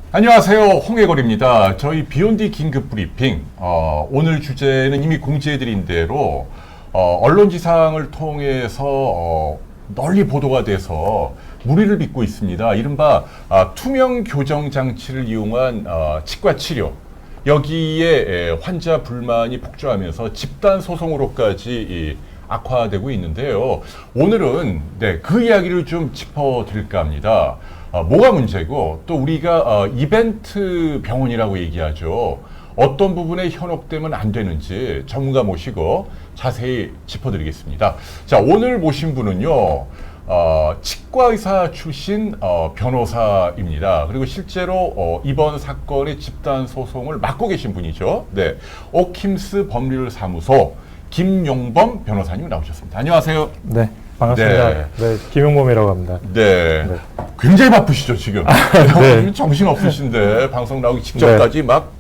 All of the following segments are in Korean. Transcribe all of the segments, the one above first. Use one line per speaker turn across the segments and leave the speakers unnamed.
안녕하세요. 홍해걸입니다. 저희 비욘디 긴급 브리핑. 오늘 주제는 이미 공지해드린 대로 언론지상을 통해서 널리 보도가 돼서 물의를 빚고 있습니다. 이른바 투명 교정 장치를 이용한 치과 치료. 여기에 환자 불만이 폭주하면서 집단 소송으로까지 악화되고 있는데요. 오늘은 그 이야기를 좀 짚어드릴까 합니다. 뭐가 문제고 또 우리가 이벤트 병원이라고 얘기하죠. 어떤 부분에 현혹되면 안 되는지 전문가 모시고 자세히 짚어드리겠습니다. 자, 오늘 모신 분은요. 치과의사 출신 변호사입니다. 그리고 실제로 이번 사건의 집단 소송을 맡고 계신 분이죠. 네, 오킴스 법률사무소 김용범 변호사님 나오셨습니다. 안녕하세요.
네, 반갑습니다. 네, 김용범이라고 합니다.
네,
네.
굉장히 바쁘시죠 지금.
네.
정신 없으신데 방송 나오기 직전까지 막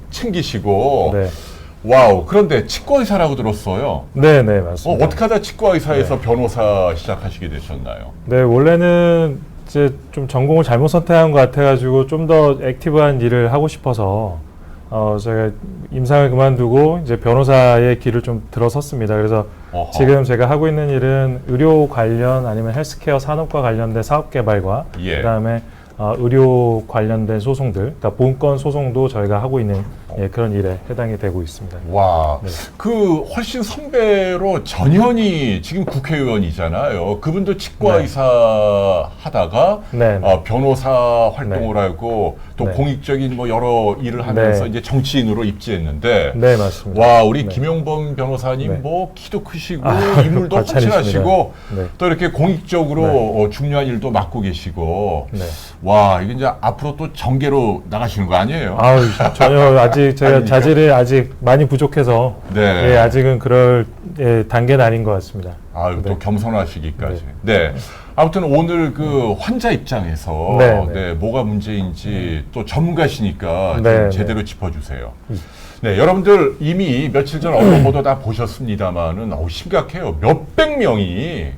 챙기시고.
네.
와우. 그런데 치과의사라고 들었어요.
네, 맞습니다.
어떻게 하다 치과의사에서 변호사 시작하시게 되셨나요?
네, 원래는 이제 좀 전공을 잘못 선택한 것 같아가지고 좀 더 액티브한 일을 하고 싶어서 제가 임상을 그만두고 이제 변호사의 길을 좀 들어섰습니다. 그래서
어허.
지금 제가 하고 있는 일은 의료 관련 아니면 헬스케어 산업과 관련된 사업 개발과 그다음에 의료 관련된 소송들, 그러니까 보험권 소송도 저희가 하고 있는 그런 일에 해당이 되고 있습니다.
와,
네.
그 훨씬 선배로 전현희 지금 국회의원이잖아요. 그분도 치과의사 하다가 변호사 활동을 하고 또 공익적인 뭐 여러 일을 하면서 이제 정치인으로 입지했는데.
네, 맞습니다.
와, 우리 김용범 변호사님 뭐 키도 크시고 인물도 확실하시고 또 이렇게 공익적으로 중요한 일도 맡고 계시고. 와, 이게 이제 앞으로 또 정계로 나가시는 거 아니에요?
전혀 아직 제가 자질이 아직 많이 부족해서 아직은 그럴 단계는 아닌 것 같습니다.
또 겸손하시기까지. 아무튼 오늘 그 환자 입장에서 뭐가 문제인지 또 전문가시니까 좀 제대로 짚어주세요. 네, 여러분들 이미 며칠 전 언론 보도 다 보셨습니다만은 심각해요. 몇백 명이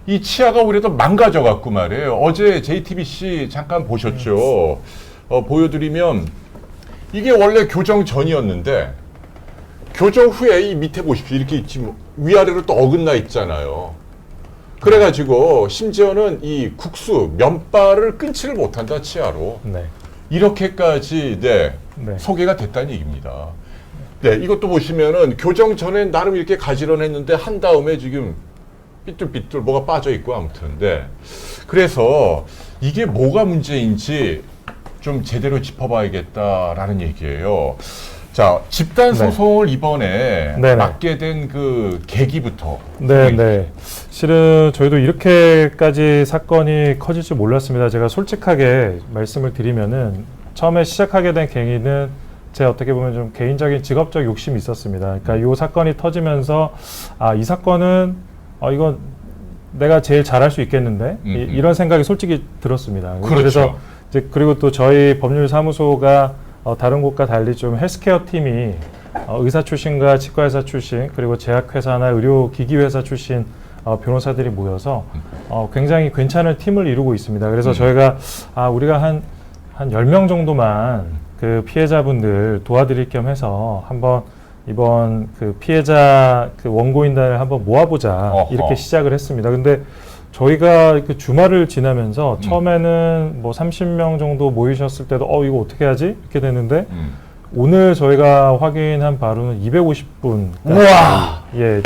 이 치아가 오히려 망가져 갖고 말이에요. 어제 JTBC 잠깐 보셨죠? 보여드리면 이게 원래 교정 전이었는데 교정 후에 이 밑에 보십시오. 이렇게 있지 위아래로 또 어긋나 있잖아요. 그래가지고 심지어는 이 국수 면발을 끊지를 못한다 치아로. 이렇게까지 소개가 됐다는 얘기입니다. 이것도 보시면은 교정 전에 나름 이렇게 가지런했는데 한 다음에 지금 삐뚤삐뚤 뭐가 빠져 있고 아무튼. 그래서 이게 뭐가 문제인지 좀 제대로 짚어봐야겠다라는 얘기예요. 자, 집단 소송을 이번에 맡게 된 그 계기부터.
실은 저희도 이렇게까지 사건이 커질 줄 몰랐습니다. 제가 솔직하게 말씀을 드리면은 처음에 시작하게 된 계기는 제 어떻게 보면 좀 개인적인 직업적 욕심이 있었습니다. 그러니까 이 사건이 터지면서 이 사건은 이건 내가 제일 잘할 수 있겠는데 이런 생각이 솔직히 들었습니다. 그래서 이제 그리고 또 저희 법률사무소가 다른 곳과 달리 좀 헬스케어 팀이 의사 출신과 치과의사 출신 그리고 제약회사나 의료기기회사 출신 변호사들이 모여서 굉장히 괜찮은 팀을 이루고 있습니다. 그래서 저희가 우리가 한 10명 정도만 그 피해자분들 도와드릴 겸 해서 한번 이번 그 피해자 그 원고인단을 한번 모아보자 이렇게 시작을 했습니다. 근데 저희가 그 주말을 지나면서 처음에는 뭐 30명 정도 모이셨을 때도 이거 어떻게 하지? 이렇게 됐는데 오늘 저희가 확인한 바로는 250분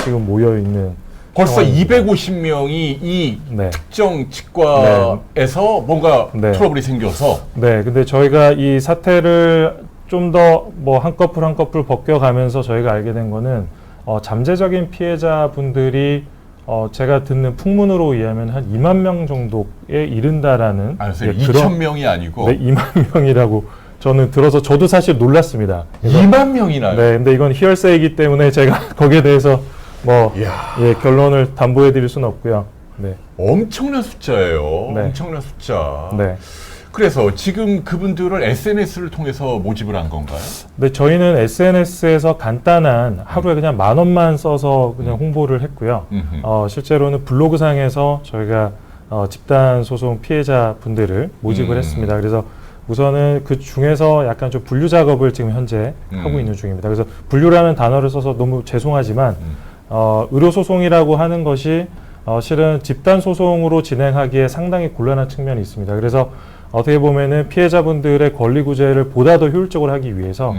지금 모여 있는
벌써 250명이 이 특정 치과에서 뭔가 트러블이 생겨서
근데 저희가 이 사태를 좀 더 뭐 한 커플 한 커플 벗겨가면서 저희가 알게 된 거는 잠재적인 피해자분들이 제가 듣는 풍문으로 의하면 한 2만 명 정도에 이른다라는
2,000명이 아니고
2만 명이라고 저는 들어서 저도 사실 놀랐습니다.
2만 명이나요?
근데 이건 히얼세이기 때문에 제가 거기에 대해서 결론을 담보해 드릴 수는 없고요.
엄청난 숫자예요. 엄청난 숫자. 그래서 지금 그분들을 SNS를 통해서 모집을 한 건가요?
네, 저희는 SNS에서 간단한 하루에 그냥 10,000원만 써서 그냥 홍보를 했고요. 실제로는 블로그상에서 저희가 집단 소송 피해자 분들을 모집을 했습니다. 그래서 우선은 그 중에서 약간 좀 분류 작업을 지금 현재 하고 있는 중입니다. 그래서 분류라는 단어를 써서 너무 죄송하지만 의료소송이라고 하는 것이 실은 집단소송으로 진행하기에 상당히 곤란한 측면이 있습니다. 그래서 어떻게 보면은 피해자분들의 권리구제를 보다 더 효율적으로 하기 위해서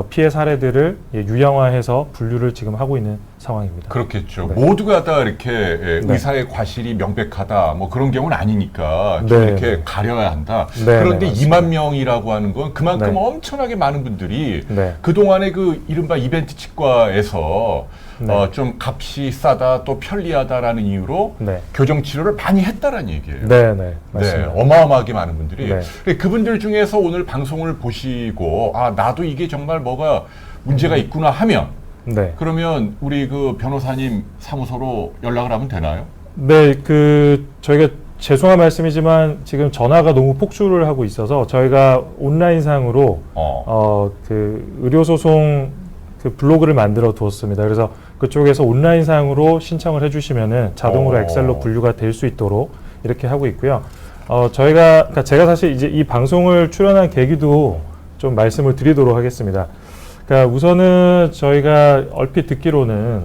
피해 사례들을 유형화해서 분류를 지금 하고 있는 상황입니다.
그렇겠죠.
네.
모두가 다 이렇게
네.
의사의 과실이 명백하다 뭐 그런 경우는 아니니까 좀
네.
이렇게 가려야 한다.
네,
그런데
네,
2만 명이라고 하는 건 그만큼
네.
엄청나게 많은 분들이
네.
그동안의 그 이른바 이벤트 치과에서
네.
좀 값이 싸다 또 편리하다라는 이유로
네.
교정 치료를 많이 했다라는 얘기예요.
네, 네, 맞습니다.
네, 어마어마하게 많은 분들이.
네.
근데 그분들 중에서 오늘 방송을 보시고 아 나도 이게 정말 뭐가 문제가 있구나 하면
네.
그러면 우리 그 변호사님 사무소로 연락을 하면 되나요?
네, 저희가 죄송한 말씀이지만 지금 전화가 너무 폭주를 하고 있어서 저희가 온라인상으로 의료소송 블로그를 만들어 두었습니다. 그래서 그쪽에서 온라인상으로 신청을 해주시면은 자동으로 엑셀로 분류가 될 수 있도록 이렇게 하고 있고요. 그러니까 제가 사실 이제 이 방송을 출연한 계기도 좀 말씀을 드리도록 하겠습니다. 그러니까 우선은 저희가 얼핏 듣기로는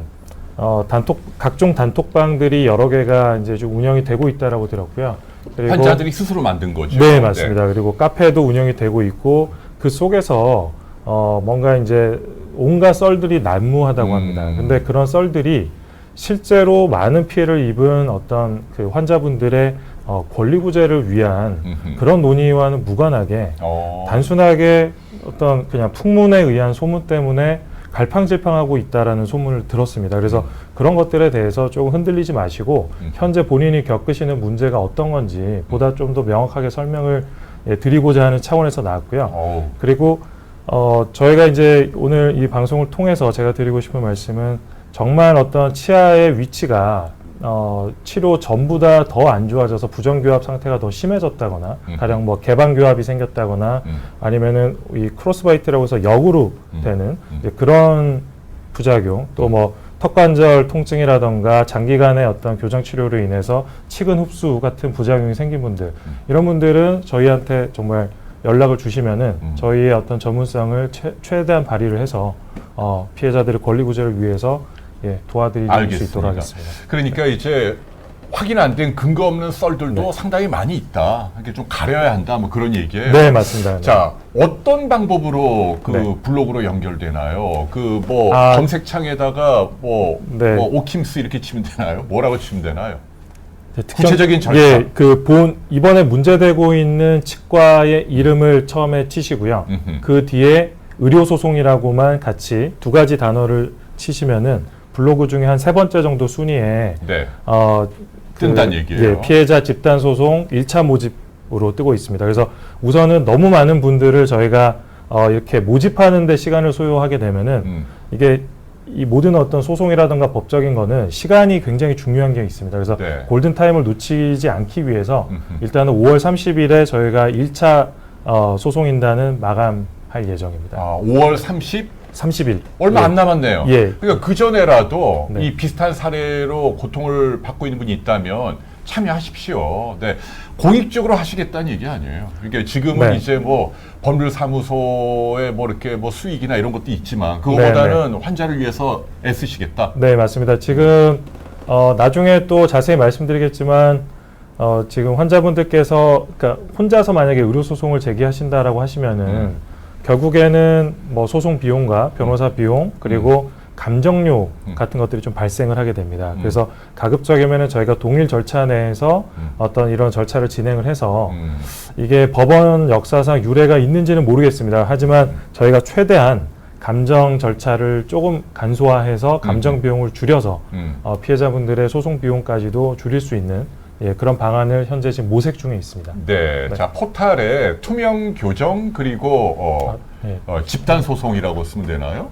각종 단톡방들이 여러 개가 이제 좀 운영이 되고 있다라고 들었고요. 그리고
환자들이 스스로 만든 거죠.
네, 맞습니다. 그리고 카페도 운영이 되고 있고 그 속에서 뭔가 이제 온갖 썰들이 난무하다고 합니다. 근데 그런 썰들이 실제로 많은 피해를 입은 어떤 그 환자분들의 권리구제를 위한 그런 논의와는 무관하게 단순하게 어떤 그냥 풍문에 의한 소문 때문에 갈팡질팡하고 있다라는 소문을 들었습니다. 그래서 그런 것들에 대해서 조금 흔들리지 마시고 현재 본인이 겪으시는 문제가 어떤 건지 보다 좀 더 명확하게 설명을 드리고자 하는 차원에서 나왔고요. 그리고 저희가 이제 오늘 이 방송을 통해서 제가 드리고 싶은 말씀은 정말 어떤 치아의 위치가 치료 전보다 더 안 좋아져서 부정교합 상태가 더 심해졌다거나 가령 뭐 개방교합이 생겼다거나 아니면은 이 크로스바이트라고 해서 역으로 되는 이제 그런 부작용 또 뭐 턱관절 통증이라던가 장기간의 어떤 교정 치료로 인해서 치근 흡수 같은 부작용이 생긴 분들 이런 분들은 저희한테 정말 연락을 주시면은 저희의 어떤 전문성을 최대한 발휘를 해서 피해자들의 권리 구제를 위해서 도와드릴 수 있도록 하겠습니다.
그러니까 이제 확인 안 된 근거 없는 썰들도 상당히 많이 있다. 이렇게 좀 가려야 한다. 뭐 그런 얘기예요.
네, 맞습니다.
자, 어떤 방법으로 블로그로 연결되나요? 검색창에다가 뭐 오킴스 이렇게 치면 되나요? 뭐라고 치면 되나요? 구체적인 절차.
이번에 문제되고 있는 치과의 이름을 처음에 치시고요. 그 뒤에 의료소송이라고만 같이 두 가지 단어를 치시면은 블로그 중에 한 3번째 정도 순위에
뜬다는 얘기예요.
피해자 집단소송 1차 모집으로 뜨고 있습니다. 그래서 우선은 너무 많은 분들을 저희가 이렇게 모집하는 데 시간을 소요하게 되면은 이게 이 모든 어떤 소송이라든가 법적인 거는 시간이 굉장히 중요한 게 있습니다. 그래서 골든타임을 놓치지 않기 위해서 일단은 5월 30일에 저희가 1차 소송인단은 마감할 예정입니다.
5월 30일? 얼마 안 남았네요. 그러니까 그 전에라도 이 비슷한 사례로 고통을 받고 있는 분이 있다면 참여하십시오. 공익적으로 하시겠다는 얘기 아니에요. 그러니까 지금은 이제 뭐 법률사무소에 뭐 이렇게 뭐 수익이나 이런 것도 있지만 그거보다는 환자를 위해서 애쓰시겠다.
네, 맞습니다. 지금 나중에 또 자세히 말씀드리겠지만 지금 환자분들께서 그러니까 혼자서 만약에 의료소송을 제기하신다라고 하시면은 결국에는 뭐 소송 비용과 변호사 비용 그리고 감정료 같은 것들이 좀 발생을 하게 됩니다. 그래서 가급적이면은 저희가 동일 절차 내에서 어떤 이런 절차를 진행을 해서 이게 법원 역사상 유례가 있는지는 모르겠습니다. 하지만 저희가 최대한 감정 절차를 조금 간소화해서 감정 비용을 줄여서 피해자분들의 소송 비용까지도 줄일 수 있는 그런 방안을 현재 지금 모색 중에 있습니다.
자, 포탈에 투명 교정 그리고 집단 소송이라고 쓰면 되나요?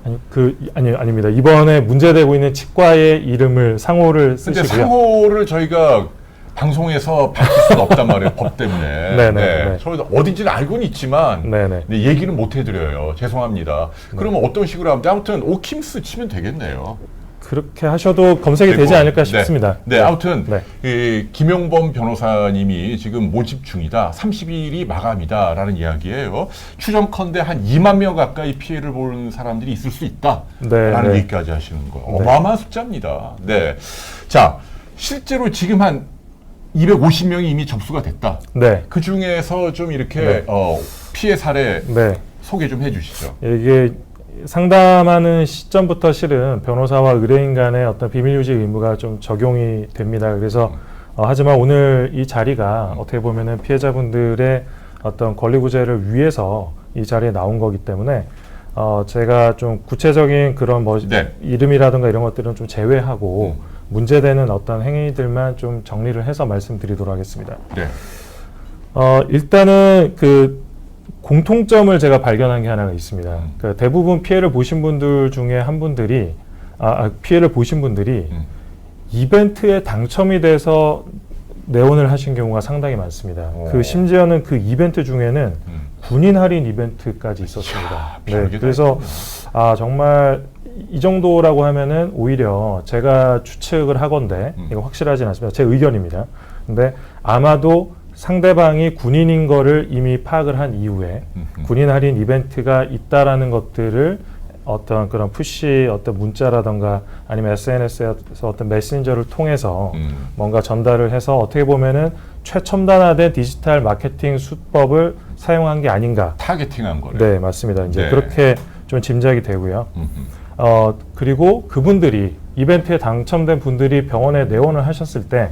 아닙니다. 이번에 문제되고 있는 치과의 이름을 상호를 쓰시고요.
근데 상호를 저희가 방송에서 밝힐 수는 없단 말이에요. 법 때문에. 저희도 어딘지는 알고는 있지만 얘기는 못 해드려요. 죄송합니다. 그러면 어떤 식으로 하면 아무튼 오킴스 치면 되겠네요.
그렇게 하셔도 검색이 되지 않을까 싶습니다.
네, 아무튼 이 김용범 변호사님이 지금 모집 중이다. 30일이 마감이다라는 이야기예요. 추정컨대 한 2만 명 가까이 피해를 보는 사람들이 있을 수 있다라는 얘기까지 하시는 거예요. 어마어마한 숫자입니다. 네, 자 실제로 지금 한 250명이 이미 접수가 됐다. 그 중에서 좀 이렇게 피해 사례 소개 좀 해주시죠.
이게 상담하는 시점부터 실은 변호사와 의뢰인 간의 어떤 비밀 유지 의무가 좀 적용이 됩니다. 그래서 하지만 오늘 이 자리가 어떻게 보면은 피해자분들의 어떤 권리 구제를 위해서 이 자리에 나온 거기 때문에 제가 좀 구체적인 그런 이름이라든가 이런 것들은 좀 제외하고 문제되는 어떤 행위들만 좀 정리를 해서 말씀드리도록 하겠습니다. 일단은 그 공통점을 제가 발견한 게 하나가 있습니다. 그러니까 대부분 피해를 보신 분들 중에 한 분들이 피해를 보신 분들이 이벤트에 당첨이 돼서 내원을 하신 경우가 상당히 많습니다. 그 심지어는 그 이벤트 중에는 군인 할인 이벤트까지 있었습니다. 그래서 정말 이 정도라고 하면은 오히려 제가 추측을 하건대 이거 확실하진 않습니다. 제 의견입니다. 근데 아마도 상대방이 군인인 거를 이미 파악을 한 이후에 군인 할인 이벤트가 있다라는 것들을 어떤 그런 푸시 어떤 문자라던가 아니면 SNS에서 어떤 메신저를 통해서 뭔가 전달을 해서 어떻게 보면은 최첨단화된 디지털 마케팅 수법을 사용한 게 아닌가.
타겟팅한 거를.
네, 맞습니다. 이제 그렇게 좀 짐작이 되고요. 그리고 그분들이 이벤트에 당첨된 분들이 병원에 내원을 하셨을 때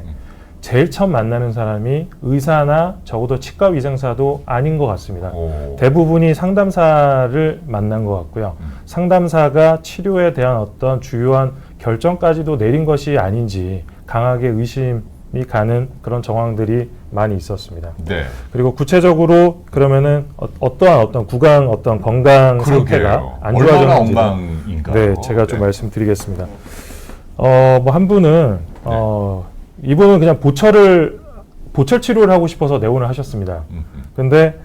제일 처음 만나는 사람이 의사나 적어도 치과위생사도 아닌 것 같습니다. 대부분이 상담사를 만난 것 같고요. 상담사가 치료에 대한 어떤 주요한 결정까지도 내린 것이 아닌지 강하게 의심이 가는 그런 정황들이 많이 있었습니다. 그리고 구체적으로 그러면은 어떠한 어떤 구강 어떤 건강 상태가 안 좋아졌는지 제가 좀 말씀드리겠습니다. 뭐 한 분은 이분은 그냥 보철 치료를 하고 싶어서 내원을 하셨습니다. 근데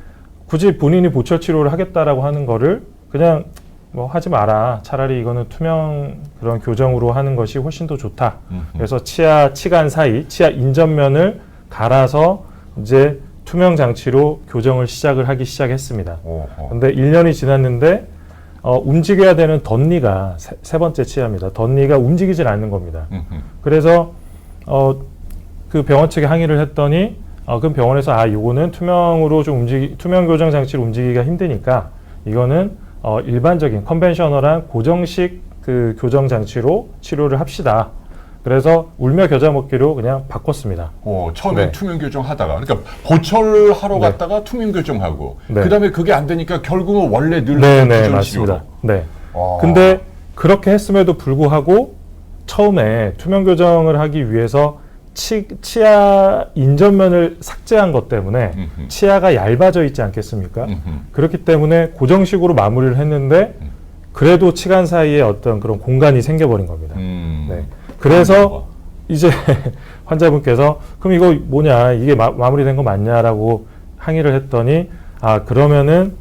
굳이 본인이 보철 치료를 하겠다라고 하는 거를 그냥 뭐 하지 마라. 차라리 이거는 투명 그런 교정으로 하는 것이 훨씬 더 좋다. 그래서 치간 사이, 치아 인전면을 갈아서 이제 투명 장치로 교정을 하기 시작했습니다. 근데 1년이 지났는데 움직여야 되는 덧니가 세 번째 치아입니다. 덧니가 움직이질 않는 겁니다. 그래서 그 병원 측에 항의를 했더니 그럼 병원에서 이거는 투명 교정 장치를 움직이기가 힘드니까 이거는 일반적인 컨벤셔널한 고정식 그 교정 장치로 치료를 합시다. 그래서 울며 겨자 먹기로 그냥 바꿨습니다.
처음에 투명 교정 하다가 그러니까 보철을 하러 갔다가 투명 교정하고 그다음에 그게 안 되니까 결국은 원래 늘 교정 치료로.
근데 그렇게 했음에도 불구하고 처음에 투명 교정을 하기 위해서 치아 인전면을 삭제한 것 때문에 치아가 얇아져 있지 않겠습니까? 그렇기 때문에 고정식으로 마무리를 했는데 그래도 치간 사이에 어떤 그런 공간이 생겨버린 겁니다. 그래서 이제 환자분께서 그럼 이거 뭐냐 이게 마무리된 거 맞냐라고 항의를 했더니 그러면은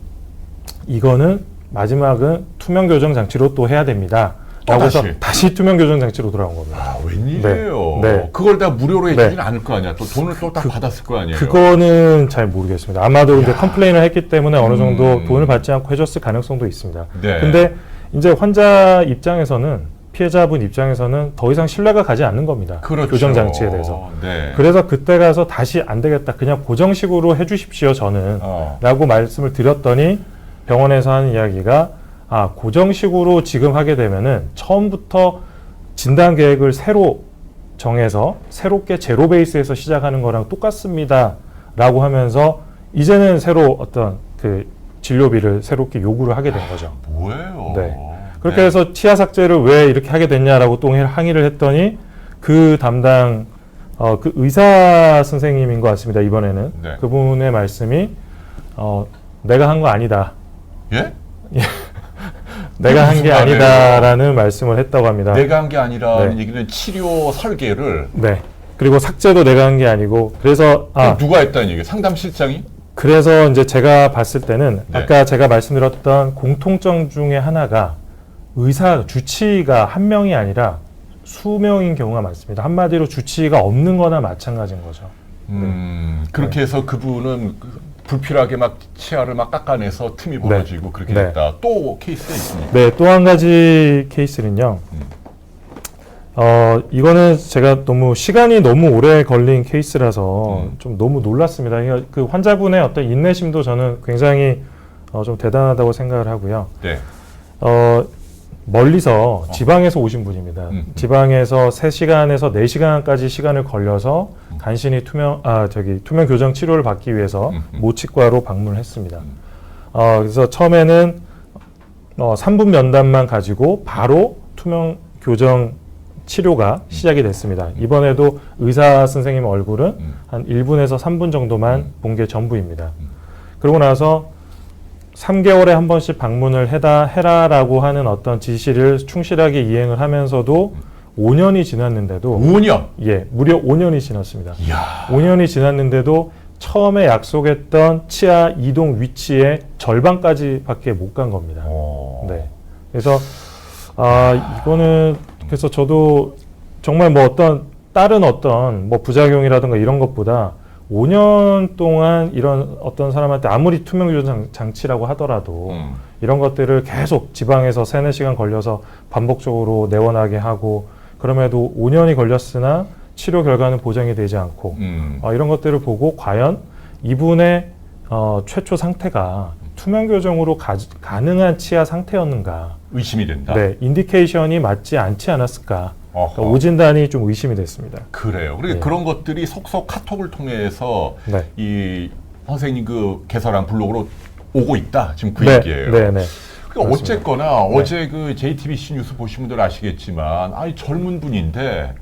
이거는 마지막은 투명 교정 장치로 또 해야 됩니다. 라고 해서 다시 투명 교정 장치로 돌아온 겁니다.
웬일이에요? 그걸 다 무료로 해주지는 않을 거 아니야. 또 돈을 또 다 받았을 거 아니에요?
그거는 잘 모르겠습니다. 아마도 이제 컴플레인을 했기 때문에 어느 정도 돈을 받지 않고 해줬을 가능성도 있습니다. 근데 이제 환자 입장에서는 피해자분 입장에서는 더 이상 신뢰가 가지 않는 겁니다. 교정 장치에 대해서. 그래서 그때 가서 다시 안 되겠다. 그냥 고정식으로 해주십시오. 저는 라고 말씀을 드렸더니 병원에서 하는 이야기가 고정식으로 지금 하게 되면은 처음부터 진단 계획을 새로 정해서 새롭게 제로 베이스에서 시작하는 거랑 똑같습니다. 라고 하면서 이제는 새로 어떤 그 진료비를 새롭게 요구를 하게 된 거죠.
뭐예요?
그렇게 해서 치아 삭제를 왜 이렇게 하게 됐냐라고 또 항의를 했더니 그 담당 그 의사 선생님인 것 같습니다. 이번에는 그분의 말씀이 내가 한 거 아니다. 내가 한 게 아니다라는 말씀을 했다고 합니다.
내가 한 게 아니라는 얘기는 치료 설계를
그리고 삭제도 내가 한 게 아니고 그래서
누가 했다는 얘기예요? 상담실장이?
그래서 이제 제가 봤을 때는 아까 제가 말씀드렸던 공통점 중에 하나가 주치의가 한 명이 아니라 수명인 경우가 많습니다. 한마디로 주치의가 없는 거나 마찬가지인 거죠.
그렇게 해서 그분은 불필요하게 막 치아를 막 깎아내서 틈이 벌어지고 그렇게 됐다. 또 케이스가 있습니까?
네, 또 한 가지 케이스는요. 이거는 제가 시간이 너무 오래 걸린 케이스라서 좀 너무 놀랐습니다. 그 환자분의 어떤 인내심도 저는 굉장히 좀 대단하다고 생각을 하고요.
네.
멀리서 지방에서 오신 분입니다. 지방에서 3시간에서 4시간까지 시간을 걸려서 간신히 투명 교정 치료를 받기 위해서 모치과로 방문을 했습니다. 그래서 처음에는 3분 면담만 가지고 바로 투명 교정 치료가 시작이 됐습니다. 이번에도 의사 선생님 얼굴은 한 1분에서 3분 정도만 본 게 전부입니다. 그러고 나서 3개월에 한 번씩 방문을 해라라고 하는 어떤 지시를 충실하게 이행을 하면서도 5년이 지났는데도
5년?
예, 무려 5년이 지났습니다.
이야.
5년이 지났는데도 처음에 약속했던 치아 이동 위치의 절반까지밖에 못 간 겁니다. 네. 그래서 이거는 그래서 저도 정말 다른 어떤 부작용이라든가 이런 것보다 5년 동안 이런 어떤 사람한테 아무리 투명 교정 장치라고 하더라도 이런 것들을 계속 지방에서 3-4시간 걸려서 반복적으로 내원하게 하고 그럼에도 5년이 걸렸으나 치료 결과는 보장이 되지 않고 이런 것들을 보고 과연 이분의 최초 상태가 투명 교정으로 가능한 치아 상태였는가
의심이 된다.
네, 인디케이션이 맞지 않지 않았을까. 그러니까 오진단이 좀 의심이 됐습니다.
그래요. 그러니까 그런 것들이 속속 카톡을 통해서 이 선생님 그 개설한 블로그로 오고 있다. 지금 그 얘기예요.
네.
그러니까 어쨌거나 어제 그 JTBC 뉴스 보신 분들 아시겠지만 젊은 분인데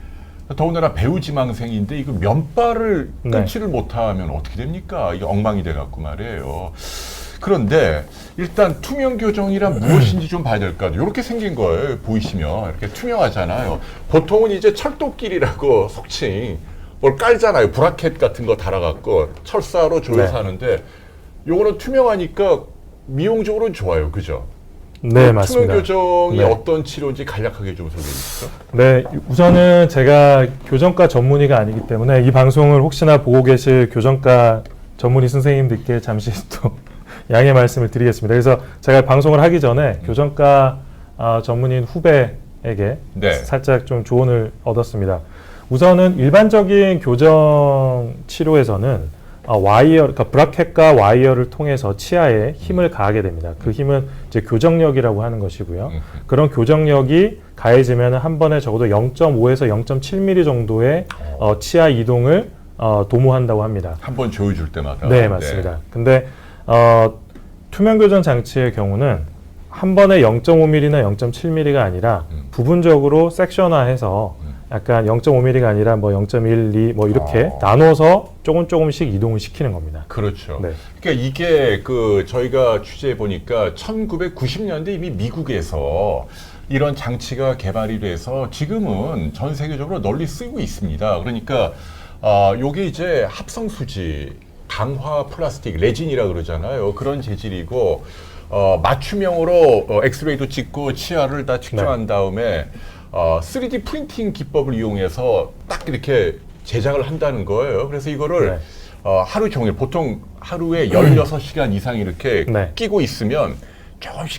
더군다나 배우지망생인데 이거 면발을 끊지를 못하면 어떻게 됩니까? 이게 엉망이 돼갖고 말이에요. 그런데 일단 투명 교정이란 무엇인지 좀 봐야 될 것 같아요. 이렇게 생긴 거예요. 보이시면 이렇게 투명하잖아요. 보통은 이제 철도길이라고 속칭 뭘 깔잖아요. 브라켓 같은 거 달아갖고 철사로 조여서 하는데 요거는 투명하니까 미용적으로는 좋아요. 그죠?
네, 맞습니다.
투명 교정이 어떤 치료인지 간략하게 좀 소개해 주시죠.
네, 우선은 제가 교정과 전문의가 아니기 때문에 이 방송을 혹시나 보고 계실 교정과 전문의 선생님들께 잠시 또 양해 말씀을 드리겠습니다. 그래서 제가 방송을 하기 전에 교정과 전문의인 후배에게 살짝 좀 조언을 얻었습니다. 우선은 일반적인 교정 치료에서는 그러니까 브라켓과 와이어를 통해서 치아에 힘을 가하게 됩니다. 그 힘은 이제 교정력이라고 하는 것이고요. 그런 교정력이 가해지면 한 번에 적어도 0.5에서 0.7mm 정도의 치아 이동을 도모한다고 합니다.
한 번 조여줄 때마다.
네, 맞습니다. 근데 투명 교정 장치의 경우는 한 번에 0.5mm나 0.7mm가 아니라 부분적으로 섹션화해서 약간 0.5mm가 아니라 0.1, 2 이렇게 나눠서 조금씩 이동을 시키는 겁니다.
그렇죠.
네.
그러니까 이게 저희가 취재해 보니까 1990년대 이미 미국에서 이런 장치가 개발이 돼서 지금은 전 세계적으로 널리 쓰이고 있습니다. 그러니까 요게 이제 합성 수지, 강화 플라스틱, 레진이라 그러잖아요. 그런 재질이고 맞춤형으로 엑스레이도 찍고 치아를 다 측정한 다음에 3D 프린팅 기법을 이용해서 딱 이렇게 제작을 한다는 거예요. 그래서 이거를 하루 종일 보통 하루에 16시간 이상 이렇게 끼고 있으면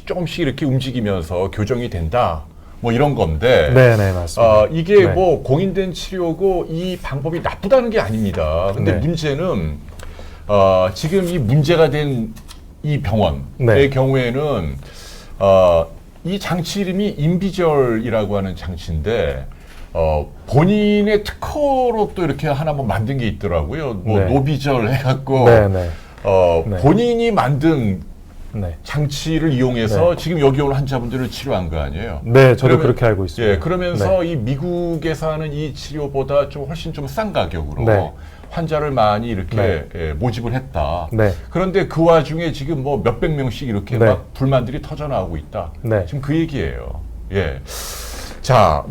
조금씩 이렇게 움직이면서 교정이 된다. 이런 건데.
네, 맞습니다.
이게 공인된 치료고 이 방법이 나쁘다는 게 아닙니다. 근데 문제는 지금 이 문제가 된 이 병원의 경우에는 이 장치 이름이 인비절이라고 하는 장치인데 본인의 특허로 또 이렇게 하나 만든 게 있더라고요. 노비절 해갖고 본인이 만든 장치를 이용해서 지금 여기 온 환자분들을 치료한 거 아니에요?
네, 저도 그렇게 알고 있습니다.
예, 그러면서 이 미국에서 하는 이 치료보다 훨씬 좀 싼 가격으로 환자를 많이 이렇게 모집을 했다. 그런데 그 와중에 지금 몇백 명씩 이렇게 막 불만들이 터져나오고 있다. 지금 그 얘기예요. 예. 자,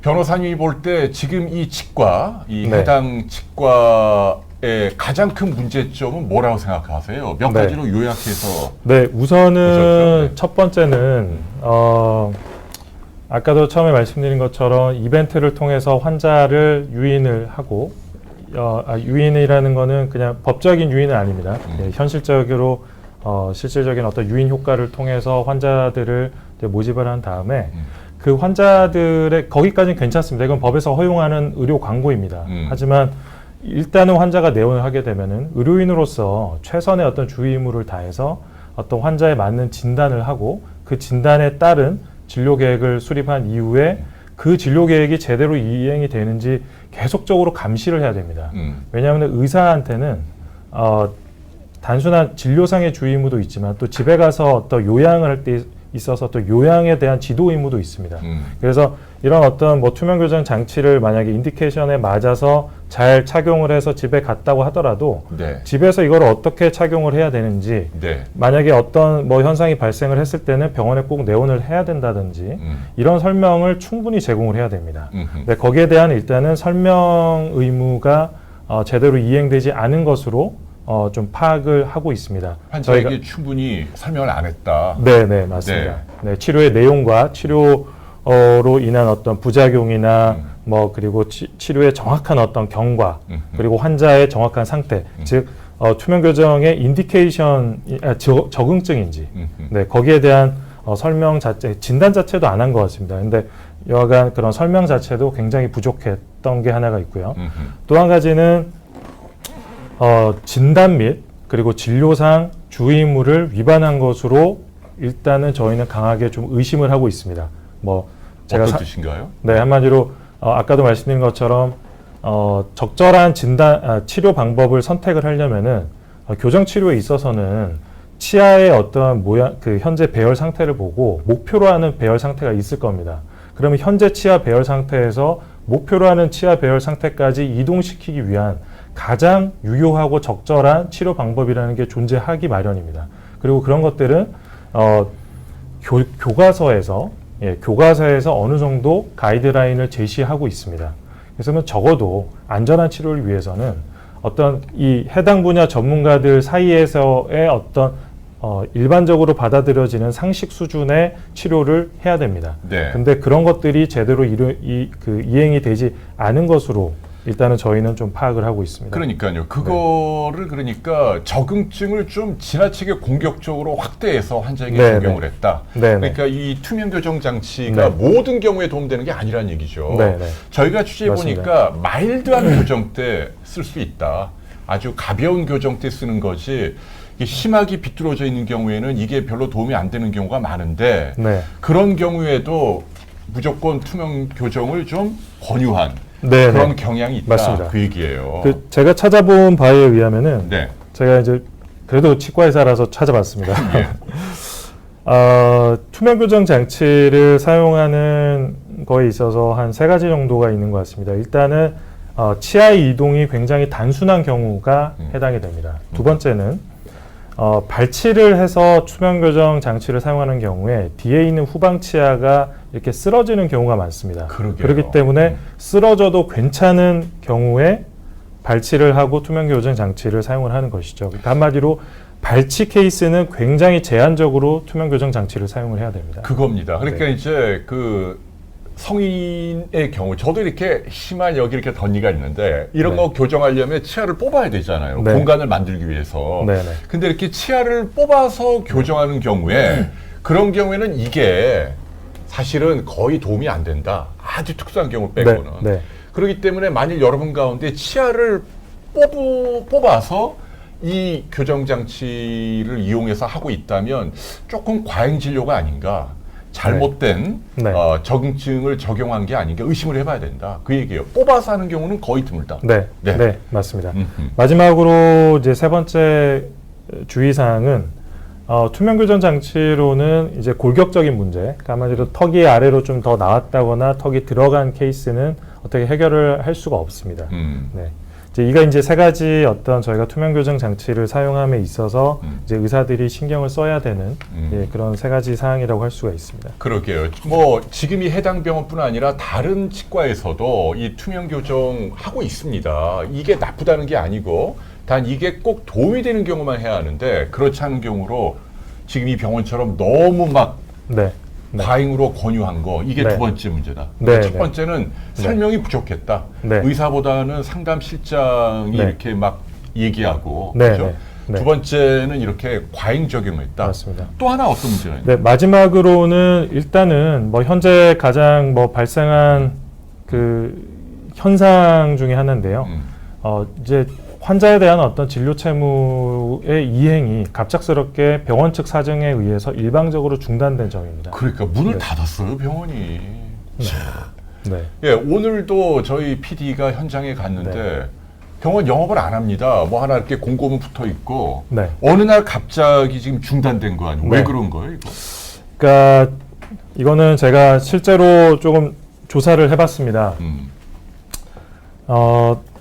변호사님이 볼 때 지금 이 치과, 이 해당 치과의 가장 큰 문제점은 뭐라고 생각하세요? 몇 가지로 요약해서.
우선은 첫 번째는 아까도 처음에 말씀드린 것처럼 이벤트를 통해서 환자를 유인을 하고 유인이라는 거는 그냥 법적인 유인은 아닙니다. 예, 현실적으로 실질적인 어떤 유인 효과를 통해서 환자들을 이제 모집을 한 다음에 그 환자들의 거기까지는 괜찮습니다. 이건 법에서 허용하는 의료 광고입니다. 하지만 일단은 환자가 내원을 하게 되면은 의료인으로서 최선의 어떤 주의 의무를 다해서 어떤 환자에 맞는 진단을 하고 그 진단에 따른 진료 계획을 수립한 이후에 그 진료 계획이 제대로 이행이 되는지 계속적으로 감시를 해야 됩니다. 왜냐하면 의사한테는 단순한 진료상의 주의 의무도 있지만 또 집에 가서 어떤 요양을 할 때 있어서 또 요양에 대한 지도 의무도 있습니다. 그래서 이런 어떤 뭐 투명 교정 장치를 만약에 인디케이션에 맞아서 잘 착용을 해서 집에 갔다고 하더라도
네.
집에서 이걸 어떻게 착용을 해야 되는지
네.
만약에 어떤 뭐 현상이 발생을 했을 때는 병원에 꼭 내원을 해야 된다든지 이런 설명을 충분히 제공을 해야 됩니다. 근데 거기에 대한 일단은 설명 의무가 제대로 이행되지 않은 것으로 좀 파악을 하고 있습니다.
환자에게 충분히 설명을 안 했다.
네, 맞습니다. 네, 치료의 내용과 치료로 인한 어떤 부작용이나 뭐 그리고 치료의 정확한 어떤 경과 그리고 환자의 정확한 상태, 즉 투명 교정의 인디케이션 적응증인지, 네, 거기에 대한 설명 자체, 진단 자체도 안 한 것 같습니다. 근데 여하간 그런 설명 자체도 굉장히 부족했던 게 하나가 있고요. 또 한 가지는 진단 및 그리고 진료상 주의 의무를 위반한 것으로 일단은 저희는 강하게 좀 의심을 하고 있습니다. 뭐 제가
어떤 뜻인가요?
네, 한마디로 아까도 말씀드린 것처럼 적절한 치료 방법을 선택을 하려면은 교정 치료에 있어서는 치아의 어떤 모양, 그 현재 배열 상태를 보고 목표로 하는 배열 상태가 있을 겁니다. 그러면 현재 치아 배열 상태에서 목표로 하는 치아 배열 상태까지 이동시키기 위한 가장 유효하고 적절한 치료 방법이라는 게 존재하기 마련입니다. 그리고 그런 것들은 교과서에서 어느 정도 가이드라인을 제시하고 있습니다. 그래서 적어도 안전한 치료를 위해서는 어떤 이 해당 분야 전문가들 사이에서의 어떤 일반적으로 받아들여지는 상식 수준의 치료를 해야 됩니다.
네.
근데 그런 것들이 제대로 이행이 되지 않은 것으로 일단은 저희는 좀 파악을 하고 있습니다.
그러니까요. 그거를 그러니까 적응증을 좀 지나치게 공격적으로 확대해서 환자에게 적용을 했다. 그러니까 이 투명 교정 장치가 모든 경우에 도움되는 게 아니라는 얘기죠. 저희가 취재해 보니까 마일드한 교정 때 쓸 수 있다. 아주 가벼운 교정 때 쓰는 거지. 심하게 비뚤어져 있는 경우에는 이게 별로 도움이 안 되는 경우가 많은데 그런 경우에도 무조건 투명 교정을 좀 권유한 그런 경향이 있다.
맞습니다.
그 얘기예요.
제가 찾아본 바에 의하면은 제가 이제 그래도 치과 의사라서 찾아봤습니다. 투명 교정 장치를 사용하는 거에 있어서 한 3가지 정도가 있는 것 같습니다. 일단은 치아의 이동이 굉장히 단순한 경우가 해당이 됩니다. 두 번째는 발치를 해서 투명 교정 장치를 사용하는 경우에 뒤에 있는 후방 치아가 이렇게 쓰러지는 경우가 많습니다. 그렇기 때문에 쓰러져도 괜찮은 경우에 발치를 하고 투명 교정 장치를 사용을 하는 것이죠. 그러니까 한마디로 발치 케이스는 굉장히 제한적으로 투명 교정 장치를 사용을 해야 됩니다.
그겁니다. 그러니까 이제 그 성인의 경우 저도 이렇게 심한 여기 이렇게 덧니가 있는데 이런 거 교정하려면 치아를 뽑아야 되잖아요. 공간을 만들기 위해서. 근데 이렇게 치아를 뽑아서 교정하는 경우에 그런 경우에는 이게 사실은 거의 도움이 안 된다. 아주 특수한 경우 빼고는. 그렇기 때문에 만일 여러분 가운데 치아를 뽑아서 이 교정 장치를 이용해서 하고 있다면 조금 과잉 진료가 아닌가. 잘못된 적응증을 적용한 게 아닌가 의심을 해봐야 된다. 그 얘기예요. 뽑아서 하는 경우는 거의 드물다.
네, 맞습니다. 마지막으로 이제 3번째 주의사항은 투명 교정 장치로는 이제 골격적인 문제, 그러니까 한마디로 턱이 아래로 좀 더 나왔다거나 턱이 들어간 케이스는 어떻게 해결을 할 수가 없습니다. 이가 이제 3가지 어떤 저희가 투명 교정 장치를 사용함에 있어서 이제 의사들이 신경을 써야 되는 그런 3가지 사항이라고 할 수가 있습니다.
그러게요. 뭐 지금이 해당 병원뿐 아니라 다른 치과에서도 이 투명 교정 하고 있습니다. 이게 나쁘다는 게 아니고 단 이게 꼭 도움이 되는 경우만 해야 하는데 그렇지 않은 경우로 지금 이 병원처럼 너무 막
네.
과잉으로 권유한 거 이게
네.
두 번째 문제다.
네,
첫
네.
번째는 설명이 부족했다.
네.
의사보다는 상담실장이
네.
이렇게 막 얘기하고
네,
그렇죠?
네. 네.
두 번째는 이렇게 과잉 적용했다.
맞습니다.
또 하나 어떤 문제가 있나요?
네, 마지막으로는 일단은 뭐 현재 가장 뭐 발생한 그 현상 중에 하나인데요. 이제 환자에 대한 어떤 진료 채무의 이행이 갑작스럽게 병원 측 사정에 의해서 일방적으로 중단된 점입니다.
그러니까 문을
네.
닫았어요, 병원이.
네.
예, 오늘도 저희 PD가 현장에 갔는데
네.
병원 영업을 안 합니다. 뭐 하나 이렇게 공고문 붙어 있고
네.
어느 날 갑자기 지금 중단된 거 아니에요? 왜
네.
그런 거예요, 이거?
그러니까 이거는 제가 실제로 조금 조사를 해봤습니다.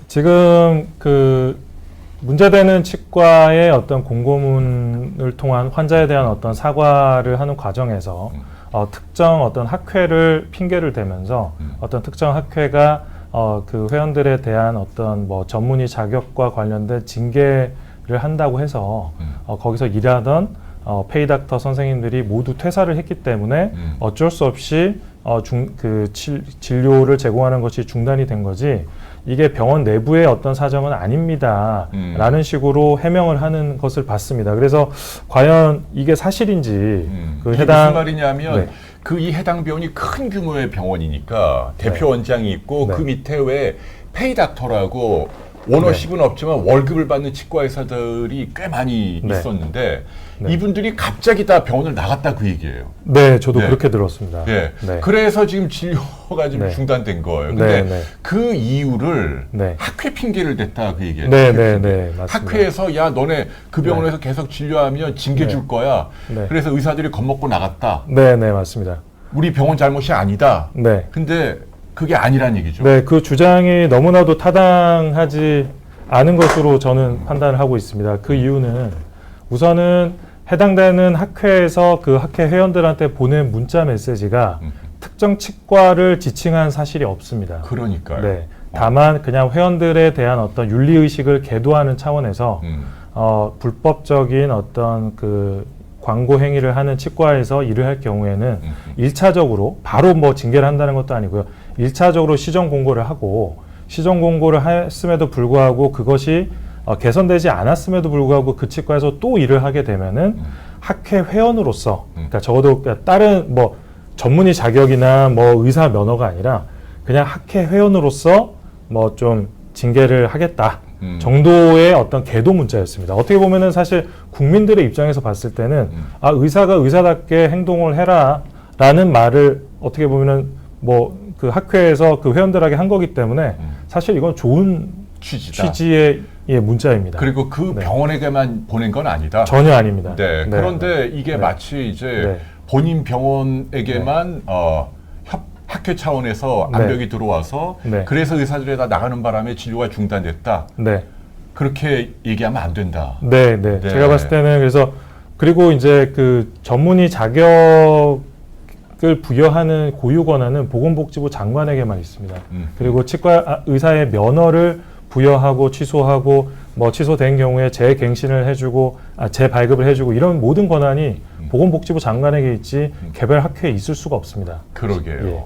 지금 그 문제되는 치과의 어떤 공고문을 통한 환자에 대한 어떤 사과를 하는 과정에서 특정 어떤 학회를 핑계를 대면서 어떤 특정 학회가 그 회원들에 대한 어떤 뭐 전문의 자격과 관련된 징계를 한다고 해서 거기서 일하던 페이닥터 선생님들이 모두 퇴사를 했기 때문에 어쩔 수 없이 진료를 제공하는 것이 중단이 된 거지 이게 병원 내부의 어떤 사정은 아닙니다 라는 식으로 해명을 하는 것을 봤습니다. 그래서 과연 이게 사실인지 그
이게
해당
무슨 말이냐면
네.
그 이 해당 병원이 큰 규모의 병원이니까 대표 원장이 있고
네.
그 밑에 왜 페이닥터라고 오너십은 없지만 월급을 받는 치과 의사들이 꽤 많이
네.
있었는데
네.
이분들이 갑자기 다 병원을 나갔다 그 얘기예요.
네, 저도
네.
그렇게 들었습니다.
네.
네.
그래서 지금 진료가 지금
네.
중단된 거예요. 근데
네, 네.
그 이유를
네.
학회 핑계를 댔다 그 얘기예요.
네, 네, 네, 맞습니다.
학회에서 야 너네 그 병원에서 계속 진료하면 징계
네.
줄 거야.
네.
그래서 의사들이 겁먹고 나갔다.
네, 네, 맞습니다.
우리 병원 잘못이 아니다.
네.
근데 그게 아니란 얘기죠.
네, 그 주장이 너무나도 타당하지 않은 것으로 저는 판단을 하고 있습니다. 그 이유는 우선은 해당되는 학회에서 그 학회 회원들한테 보낸 문자 메시지가 특정 치과를 지칭한 사실이 없습니다.
그러니까요.
네. 다만 그냥 회원들에 대한 어떤 윤리의식을 계도하는 차원에서 불법적인 어떤 그 광고 행위를 하는 치과에서 일을 할 경우에는 일차적으로 바로 뭐 징계를 한다는 것도 아니고요. 일차적으로 시정 공고를 하고 시정 공고를 했음에도 불구하고 그것이 개선되지 않았음에도 불구하고 그 치과에서 또 일을 하게 되면은 학회 회원으로서 그러니까 적어도 다른 뭐 전문의 자격이나 뭐 의사 면허가 아니라 그냥 학회 회원으로서 뭐 좀 징계를 하겠다 정도의 어떤 계도 문자였습니다. 어떻게 보면은 사실 국민들의 입장에서 봤을 때는 아 의사가 의사답게 행동을 해라라는 말을 어떻게 보면은 뭐 그 학회에서 그 회원들에게 한 거기 때문에 사실 이건 좋은 취지의 문자입니다.
그리고 그
네.
병원에게만 보낸 건 아니다.
전혀 아닙니다.
네.
네.
그런데 이게
네.
마치 이제
네.
본인 병원에게만 학회 차원에서
네.
압력이 들어와서
네.
그래서 의사들이 다 나가는 바람에 진료가 중단됐다.
네.
그렇게 얘기하면 안 된다.
네, 네.
네.
제가 봤을 때는 그래서 그리고 이제 그 전문의 자격을 부여하는 고유 권한은 보건복지부 장관에게만 있습니다. 그리고 치과 의사의 면허를 부여하고 취소하고 뭐 취소된 경우에 재갱신을 해주고 재발급을 해주고 이런 모든 권한이 보건복지부 장관에게 있지 개별 학회에 있을 수가 없습니다.
그러게요.
예.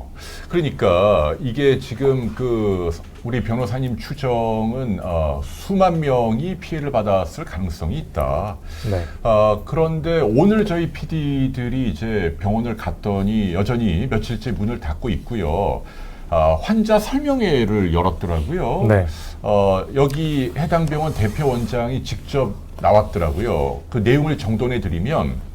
그러니까 이게 지금 그 우리 변호사님 추정은 수만 명이 피해를 받았을 가능성이 있다.
네.
그런데 오늘 저희 PD들이 이제 병원을 갔더니 여전히 며칠째 문을 닫고 있고요. 환자 설명회를 열었더라고요.
네.
여기 해당 병원 대표 원장이 직접 나왔더라고요. 그 내용을 정돈해 드리면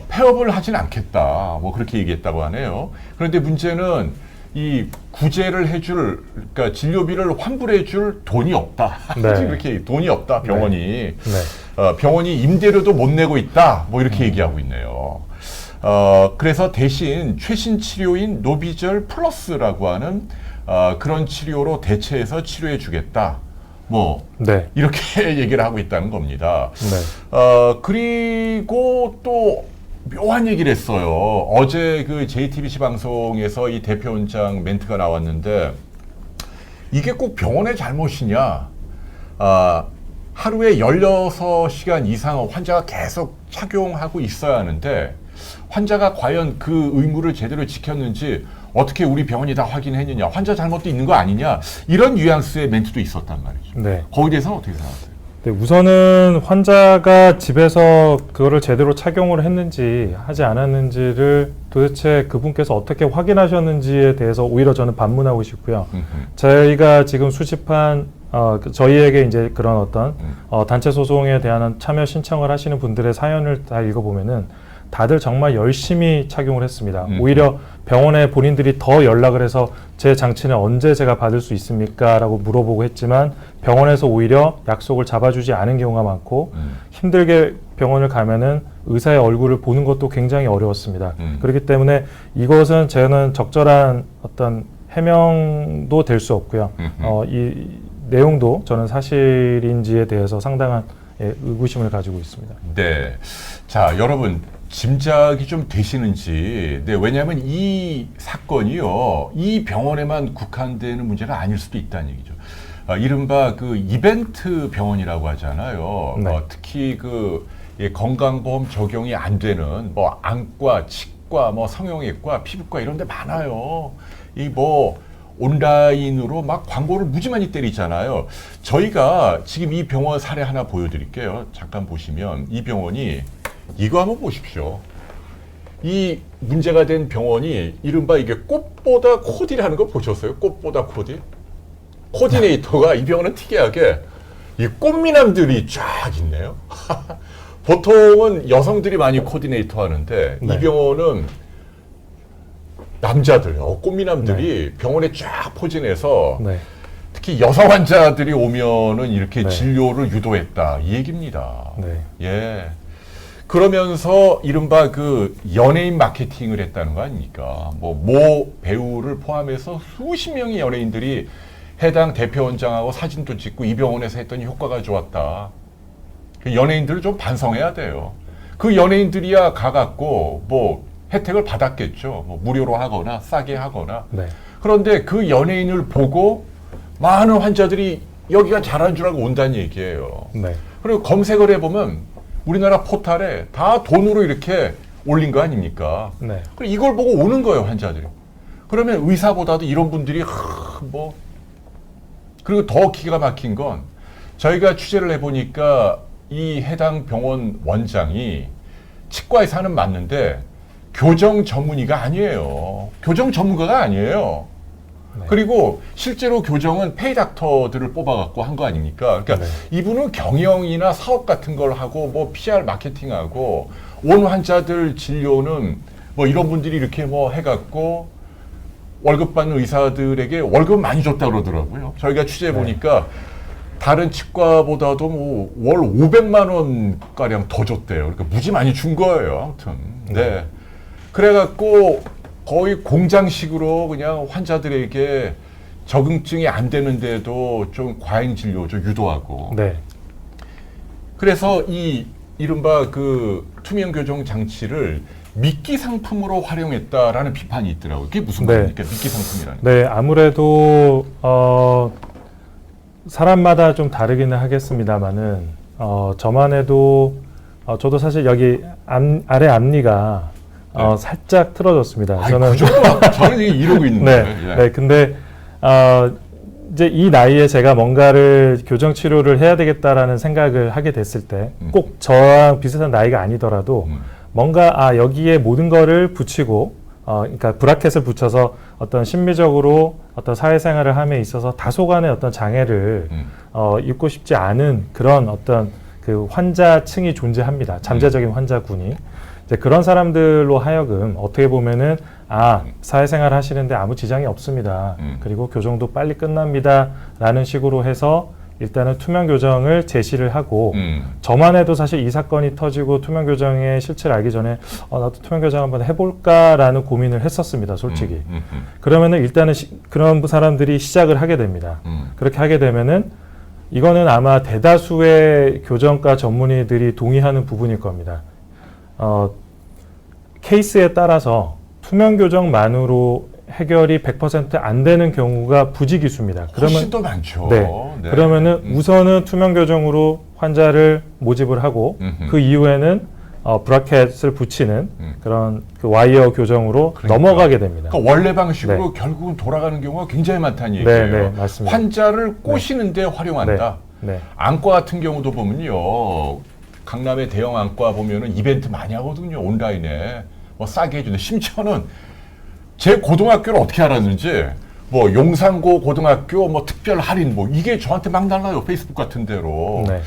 폐업을 하진 않겠다. 뭐 그렇게 얘기했다고 하네요. 그런데 문제는 이 구제를 해줄, 그러니까 진료비를 환불해줄 돈이 없다.
네.
이렇게 돈이 없다. 병원이
네.
병원이 임대료도 못 내고 있다. 뭐 이렇게 얘기하고 있네요. 그래서 대신 최신 치료인 노비절 플러스라고 하는 그런 치료로 대체해서 치료해 주겠다. 뭐
네.
이렇게 얘기를 하고 있다는 겁니다.
네.
그리고 또 묘한 얘기를 했어요. 어제 그 JTBC 방송에서 이 대표 원장 멘트가 나왔는데 이게 꼭 병원의 잘못이냐? 하루에 16시간 이상 환자가 계속 착용하고 있어야 하는데 환자가 과연 그 의무를 제대로 지켰는지 어떻게 우리 병원이 다 확인했느냐, 환자 잘못도 있는 거 아니냐, 이런 뉘앙스의 멘트도 있었단 말이죠.
네.
거기에 대해서는 어떻게 생각하세요?
네, 우선은 환자가 집에서 그거를 제대로 착용을 했는지 하지 않았는지를 도대체 그분께서 어떻게 확인하셨는지에 대해서 오히려 저는 반문하고 싶고요. 저희가 지금 수집한 저희에게 이제 그런 어떤 단체 소송에 대한 참여 신청을 하시는 분들의 사연을 다 읽어보면은 다들 정말 열심히 착용을 했습니다. 오히려 병원에 본인들이 더 연락을 해서 제 장치는 언제 제가 받을 수 있습니까? 라고 물어보고 했지만 병원에서 오히려 약속을 잡아주지 않은 경우가 많고 힘들게 병원을 가면은 의사의 얼굴을 보는 것도 굉장히 어려웠습니다. 그렇기 때문에 이것은 저는 적절한 어떤 해명도 될 수 없고요. 이 내용도 저는 사실인지에 대해서 상당한 의구심을 가지고 있습니다.
네. 자, 여러분. 짐작이 좀 되시는지, 네, 왜냐하면 이 사건이요, 이 병원에만 국한되는 문제가 아닐 수도 있다는 얘기죠. 이른바 그 이벤트 병원이라고 하잖아요.
네.
특히 그 건강보험 적용이 안 되는 뭐 안과, 치과, 뭐 성형외과, 피부과 이런 데 많아요. 이 뭐 온라인으로 막 광고를 무지 많이 때리잖아요. 저희가 지금 이 병원 사례 하나 보여드릴게요. 잠깐 보시면 이 병원이 이거 한번 보십시오. 이 문제가 된 병원이 이른바 이게 꽃보다 코디라는 거 보셨어요? 꽃보다 코디? 코디네이터가 이 병원은 특이하게 이 꽃미남들이 쫙 있네요. 보통은 여성들이 많이 코디네이터 하는데
네.
이 병원은 남자들, 꽃미남들이 병원에 쫙 포진해서
네.
특히 여성 환자들이 오면은 이렇게
네.
진료를 유도했다 이 얘기입니다.
네.
예. 그러면서 이른바 그 연예인 마케팅을 했다는 거 아닙니까? 모 배우를 포함해서 수십 명의 연예인들이 해당 대표원장하고 사진도 찍고 이 병원에서 했더니 효과가 좋았다. 그 연예인들을 좀 반성해야 돼요. 그 연예인들이야 가갖고 뭐 혜택을 받았겠죠. 뭐 무료로 하거나 싸게 하거나.
네.
그런데 그 연예인을 보고 많은 환자들이 여기가 잘하는 줄 알고 온다는 얘기예요.
네.
그리고 검색을 해보면 우리나라 포탈에 다 돈으로 이렇게 올린 거 아닙니까?
네.
그리고 이걸 보고 오는 거예요, 환자들이. 그러면 의사보다도 이런 분들이 그리고 더 기가 막힌 건 저희가 취재를 해보니까 이 해당 병원 원장이 치과의사는 하는 맞는데 교정 전문의가 아니에요. 교정 전문가가 아니에요.
네.
그리고 실제로 교정은 페이 닥터들을 뽑아갖고 한 거 아닙니까? 그러니까
네.
이분은 경영이나 사업 같은 걸 하고 뭐 PR 마케팅하고 온 환자들 진료는 뭐 이런 분들이 이렇게 뭐 해갖고 월급 받는 의사들에게 월급 많이 줬다 그러더라고요. 저희가 취재해 보니까 다른 치과보다도 뭐 월 500만 원 가량 더 줬대요. 그러니까 무지 많이 준 거예요. 아무튼 네. 그래갖고 거의 공장식으로 그냥 환자들에게 적응증이 안 되는데도 좀 과잉 진료 좀 유도하고.
네.
그래서 이 이른바 그 투명 교정 장치를 미끼 상품으로 활용했다라는 비판이 있더라고요. 그게 무슨
네.
말입니까? 미끼 상품이라는.
네, 아무래도 사람마다 좀 다르기는 하겠습니다만은 저만 해도 저도 사실 여기 아래 앞니가 살짝 틀어졌습니다.
아니, 저는 그 정도 저는 이러고 있는데.
네,
예.
네, 근데 이제 이 나이에 제가 뭔가를 교정 치료를 해야 되겠다라는 생각을 하게 됐을 때 꼭 저랑 비슷한 나이가 아니더라도 뭔가 여기에 모든 거를 붙이고 그러니까 브라켓을 붙여서 어떤 심미적으로 어떤 사회생활을 함에 있어서 다소간의 어떤 장애를 입고 싶지 않은 그런 어떤 그 환자층이 존재합니다. 잠재적인 환자군이. 이제 그런 사람들로 하여금 어떻게 보면은 사회생활 하시는데 아무 지장이 없습니다. 그리고 교정도 빨리 끝납니다. 라는 식으로 해서 일단은 투명 교정을 제시를 하고 저만 해도 사실 이 사건이 터지고 투명 교정의 실체를 알기 전에 나도 투명 교정 한번 해볼까라는 고민을 했었습니다. 솔직히. 그러면은 일단은 그런 사람들이 시작을 하게 됩니다. 그렇게 하게 되면은 이거는 아마 대다수의 교정과 전문의들이 동의하는 부분일 겁니다. 케이스에 따라서 투명 교정만으로 해결이 100% 안 되는 경우가 부지기수입니다.
훨씬 더 많죠.
네. 그러면은 우선은 투명 교정으로 환자를 모집을 하고 그 이후에는 브라켓을 붙이는 그런 그 와이어 교정으로
그러니까.
넘어가게 됩니다.
그러니까 원래 방식으로 결국은 돌아가는 경우가 굉장히 많다는 얘기예요.
네, 맞습니다.
환자를 꼬시는데 활용한다.
네.
안과 같은 경우도 보면요. 강남의 대형 안과 보면은 이벤트 많이 하거든요. 온라인에. 뭐 싸게 해주는데 심지어는 제 고등학교를 어떻게 알았는지 뭐 용산고 고등학교 뭐 특별 할인 뭐 이게 저한테 막 날라요. 페이스북 같은 데로.
네.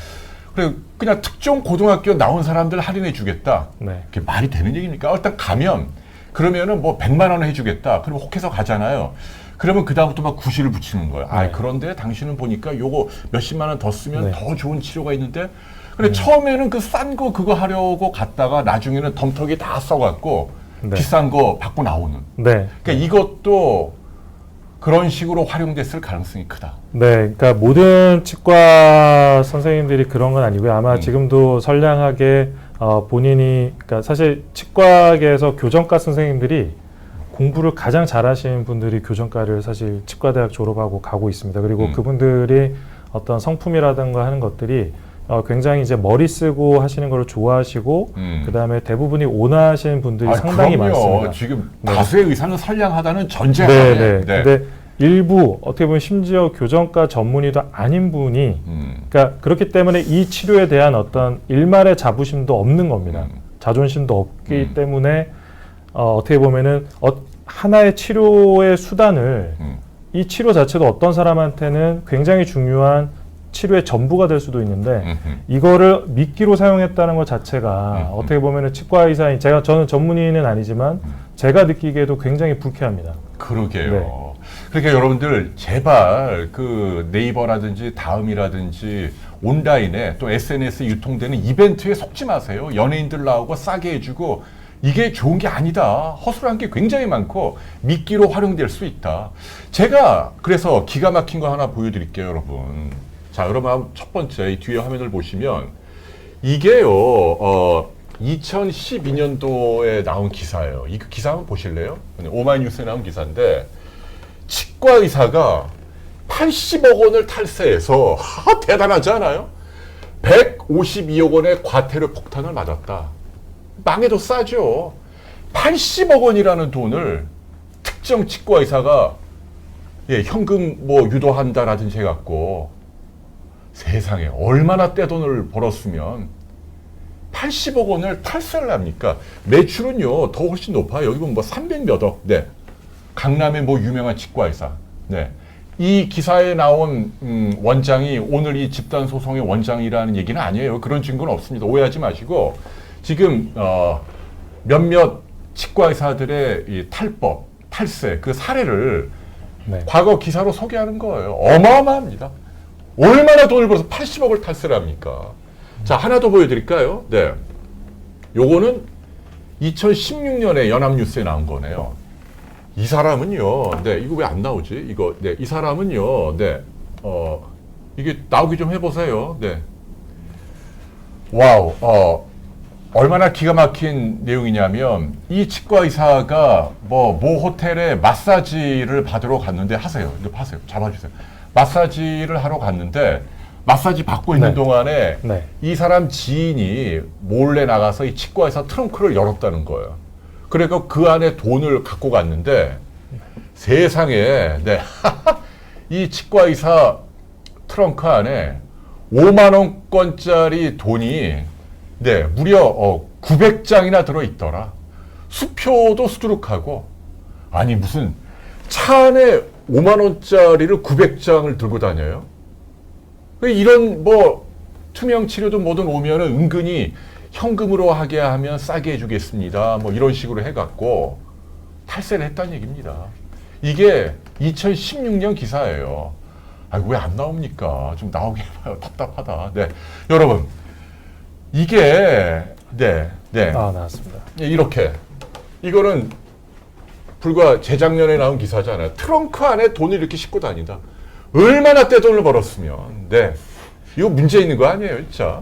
그래 그냥 특정 고등학교 나온 사람들 할인해 주겠다.
네.
그게 말이 되는 얘기입니까? 일단 가면 그러면은 뭐 100만 원 해주겠다. 그리고 혹해서 가잖아요. 그러면 그다음부터 막 구실을 붙이는 거예요. 아, 그런데 당신은 보니까 요거 몇십만 원 더 쓰면 더 좋은 치료가 있는데 근데 처음에는 그 싼 거 그거 하려고 갔다가 나중에는 덤터기 다 써갖고 비싼 거 받고 나오는. 그러니까 이것도 그런 식으로 활용됐을 가능성이 크다.
네, 그러니까 모든 치과 선생님들이 그런 건 아니고요. 아마 지금도 선량하게 본인이, 그러니까 사실 치과계에서 교정과 선생님들이 공부를 가장 잘하시는 분들이 교정과를 사실 치과대학 졸업하고 가고 있습니다. 그리고 그분들이 어떤 성품이라든가 하는 것들이 굉장히 이제 머리 쓰고 하시는 걸 좋아하시고 그다음에 대부분이 온화하시는 분들이 상당히
그럼요.
많습니다.
지금 다수의 의사는 선량하다는 전제하에.
근데 일부 어떻게 보면 심지어 교정과 전문의도 아닌 분이 그러니까 그렇기 때문에 이 치료에 대한 어떤 일말의 자부심도 없는 겁니다. 자존심도 없기 때문에 어떻게 보면은 하나의 치료의 수단을 이 치료 자체도 어떤 사람한테는 굉장히 중요한 치료의 전부가 될 수도 있는데 이거를 미끼로 사용했다는 것 자체가 어떻게 보면은 치과 의사인 저는 전문의는 아니지만 제가 느끼기에도 굉장히 불쾌합니다.
그러게요. 그러니까 여러분들 제발 그 네이버라든지 다음이라든지 온라인에 또 SNS에 유통되는 이벤트에 속지 마세요. 연예인들 나오고 싸게 해주고 이게 좋은 게 아니다. 허술한 게 굉장히 많고 미끼로 활용될 수 있다. 제가 그래서 기가 막힌 거 하나 보여드릴게요, 여러분. 자, 여러분 첫 번째 이 뒤에 화면을 보시면 이게요. 2012년도에 나온 기사예요. 이 기사 한번 보실래요? 오마이뉴스에 나온 기사인데 치과 의사가 80억 원을 탈세해서 대단하지 않아요? 152억 원의 과태료 폭탄을 맞았다. 망해도 싸죠. 80억 원이라는 돈을 특정 치과 의사가 현금 뭐 유도한다라든지 해갖고 세상에 얼마나 떼돈을 벌었으면 80억 원을 탈세를 합니까? 매출은요 더 훨씬 높아요. 여기 보면 뭐 300몇억. 네. 강남의 뭐 유명한 치과 의사. 네. 이 기사에 나온 원장이 오늘 이 집단 소송의 원장이라는 얘기는 아니에요. 그런 증거는 없습니다. 오해하지 마시고 지금 몇몇 치과 의사들의 이 탈법, 탈세 그 사례를 과거 기사로 소개하는 거예요. 어마어마합니다. 얼마나 돈을 벌어서 80억을 탈세를 합니까? 자, 하나 더 보여드릴까요? 네. 요거는 2016년에 연합뉴스에 나온 거네요. 이 사람은요, 네, 이거 왜 안 나오지? 이거, 네, 이 사람은요, 네, 이게 나오기 좀 해보세요. 네. 와우, 얼마나 기가 막힌 내용이냐면, 이 치과 의사가 모 호텔에 마사지를 받으러 갔는데 하세요. 잡아주세요. 마사지를 하러 갔는데, 마사지 받고 있는 동안에 이 사람 지인이 몰래 나가서 이 치과 의사 트렁크를 열었다는 거예요. 그러니까 그 안에 돈을 갖고 갔는데 세상에 이 치과 의사 트렁크 안에 5만 원권짜리 돈이 무려 900장이나 들어있더라. 수표도 수두룩하고 아니 무슨 차 안에 5만 원짜리를 900장을 들고 다녀요? 이런 뭐 투명 치료도 뭐든 오면은 은근히 현금으로 하게 하면 싸게 해주겠습니다. 뭐 이런 식으로 해갖고 탈세를 했다는 얘기입니다. 이게 2016년 기사예요. 아이고 왜 안 나옵니까? 좀 나오게 해봐요. 답답하다. 네, 여러분 이게
나왔습니다.
이렇게 이거는 불과 재작년에 나온 기사잖아요. 트렁크 안에 돈을 이렇게 싣고 다닌다. 얼마나 떼돈을 벌었으면 이거 문제 있는 거 아니에요, 진짜.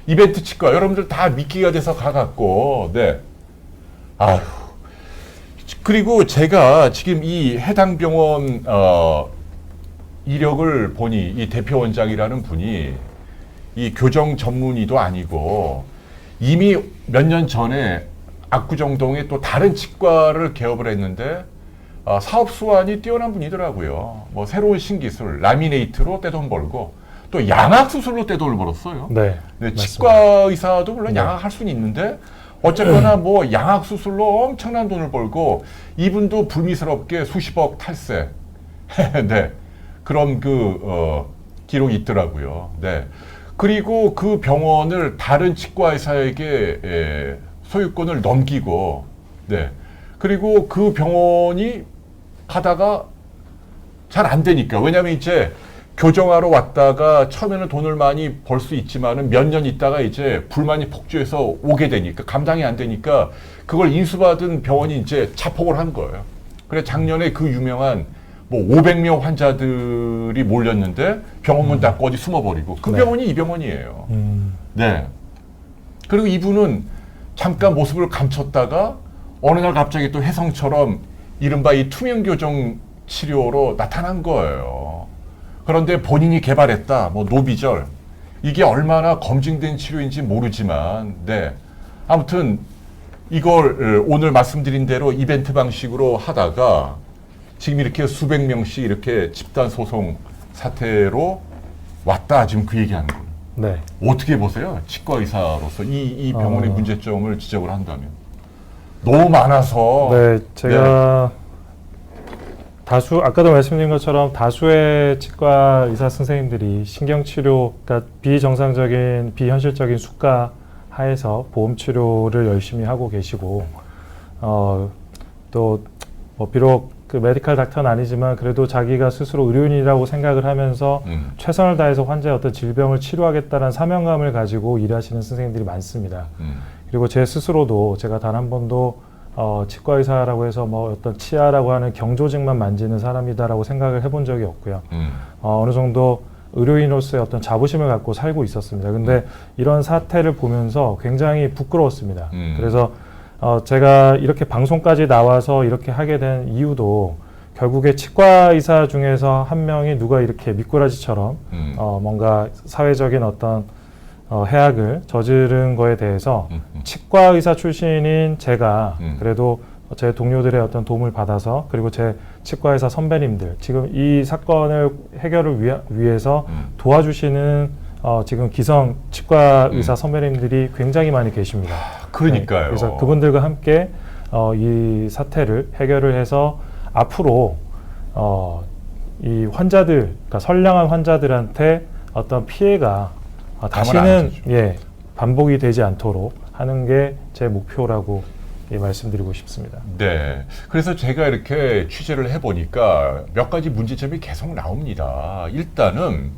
이벤트 치과 여러분들 다 미끼가 돼서 가갖고 아휴. 그리고 제가 지금 이 해당 병원 이력을 보니 이 대표 원장이라는 분이 이 교정 전문의도 아니고 이미 몇 년 전에 압구정동에 또 다른 치과를 개업을 했는데 사업 수완이 뛰어난 분이더라고요. 뭐 새로운 신기술, 라미네이트로 떼돈 벌고 또 양악 수술로 떼돈을 벌었어요.
네,
네, 치과 의사도 물론 양악할 수는 있는데 어쨌거나 뭐 양악 수술로 엄청난 돈을 벌고 이분도 불미스럽게 수십억 탈세. 네, 그런 기록이 있더라고요. 네. 그리고 그 병원을 다른 치과 의사에게 소유권을 넘기고, 네. 그리고 그 병원이 하다가 잘 안 되니까. 왜냐면 이제 교정하러 왔다가 처음에는 돈을 많이 벌 수 있지만은 몇 년 있다가 이제 불만이 폭주해서 오게 되니까 감당이 안 되니까 그걸 인수받은 병원이 이제 자폭을 한 거예요. 그래 작년에 그 유명한 뭐 500명 환자들이 몰렸는데 병원 문 닫고 어디 숨어버리고 그 병원이 이 병원이에요. 네. 그리고 이분은 잠깐 모습을 감췄다가 어느 날 갑자기 또 혜성처럼 이른바 이 투명교정 치료로 나타난 거예요. 그런데 본인이 개발했다, 뭐 노비절. 이게 얼마나 검증된 치료인지 모르지만, 네. 아무튼 이걸 오늘 말씀드린 대로 이벤트 방식으로 하다가 지금 이렇게 수백 명씩 이렇게 집단 소송 사태로 왔다. 지금 그 얘기하는 거예요.
네.
어떻게 보세요? 치과 의사로서 이 병원의 문제점을 지적을 한다면. 너무 많아서.
네, 제가 아까도 말씀드린 것처럼 다수의 치과 의사 선생님들이 신경치료, 그러니까 비정상적인, 비현실적인 수가 하에서 보험 치료를 열심히 하고 계시고, 또, 뭐, 비록 그 메디컬 닥터는 아니지만 그래도 자기가 스스로 의료인이라고 생각을 하면서 최선을 다해서 환자의 어떤 질병을 치료하겠다는 사명감을 가지고 일하시는 선생님들이 많습니다. 그리고 제 스스로도 제가 단 한 번도 치과 의사라고 해서 뭐 어떤 치아라고 하는 경조직만 만지는 사람이다라고 생각을 해본 적이 없고요. 어느 정도 의료인으로서의 어떤 자부심을 갖고 살고 있었습니다. 근데 이런 사태를 보면서 굉장히 부끄러웠습니다. 그래서 제가 이렇게 방송까지 나와서 이렇게 하게 된 이유도 결국에 치과 의사 중에서 한 명이 누가 이렇게 미꾸라지처럼 뭔가 사회적인 어떤 해악을 저지른 거에 대해서 치과 의사 출신인 제가 그래도 제 동료들의 어떤 도움을 받아서 그리고 제 치과 의사 선배님들 지금 이 사건을 해결을 위해서 도와주시는 지금 기성 치과 의사 선배님들이 굉장히 많이 계십니다.
그러니까요.
네, 그래서 그분들과 함께 이 사태를 해결을 해서 앞으로 이 환자들, 그러니까 선량한 환자들한테 어떤 피해가 다시는 반복이 되지 않도록 하는 게 제 목표라고 말씀드리고 싶습니다.
네. 그래서 제가 이렇게 취재를 해보니까 몇 가지 문제점이 계속 나옵니다. 일단은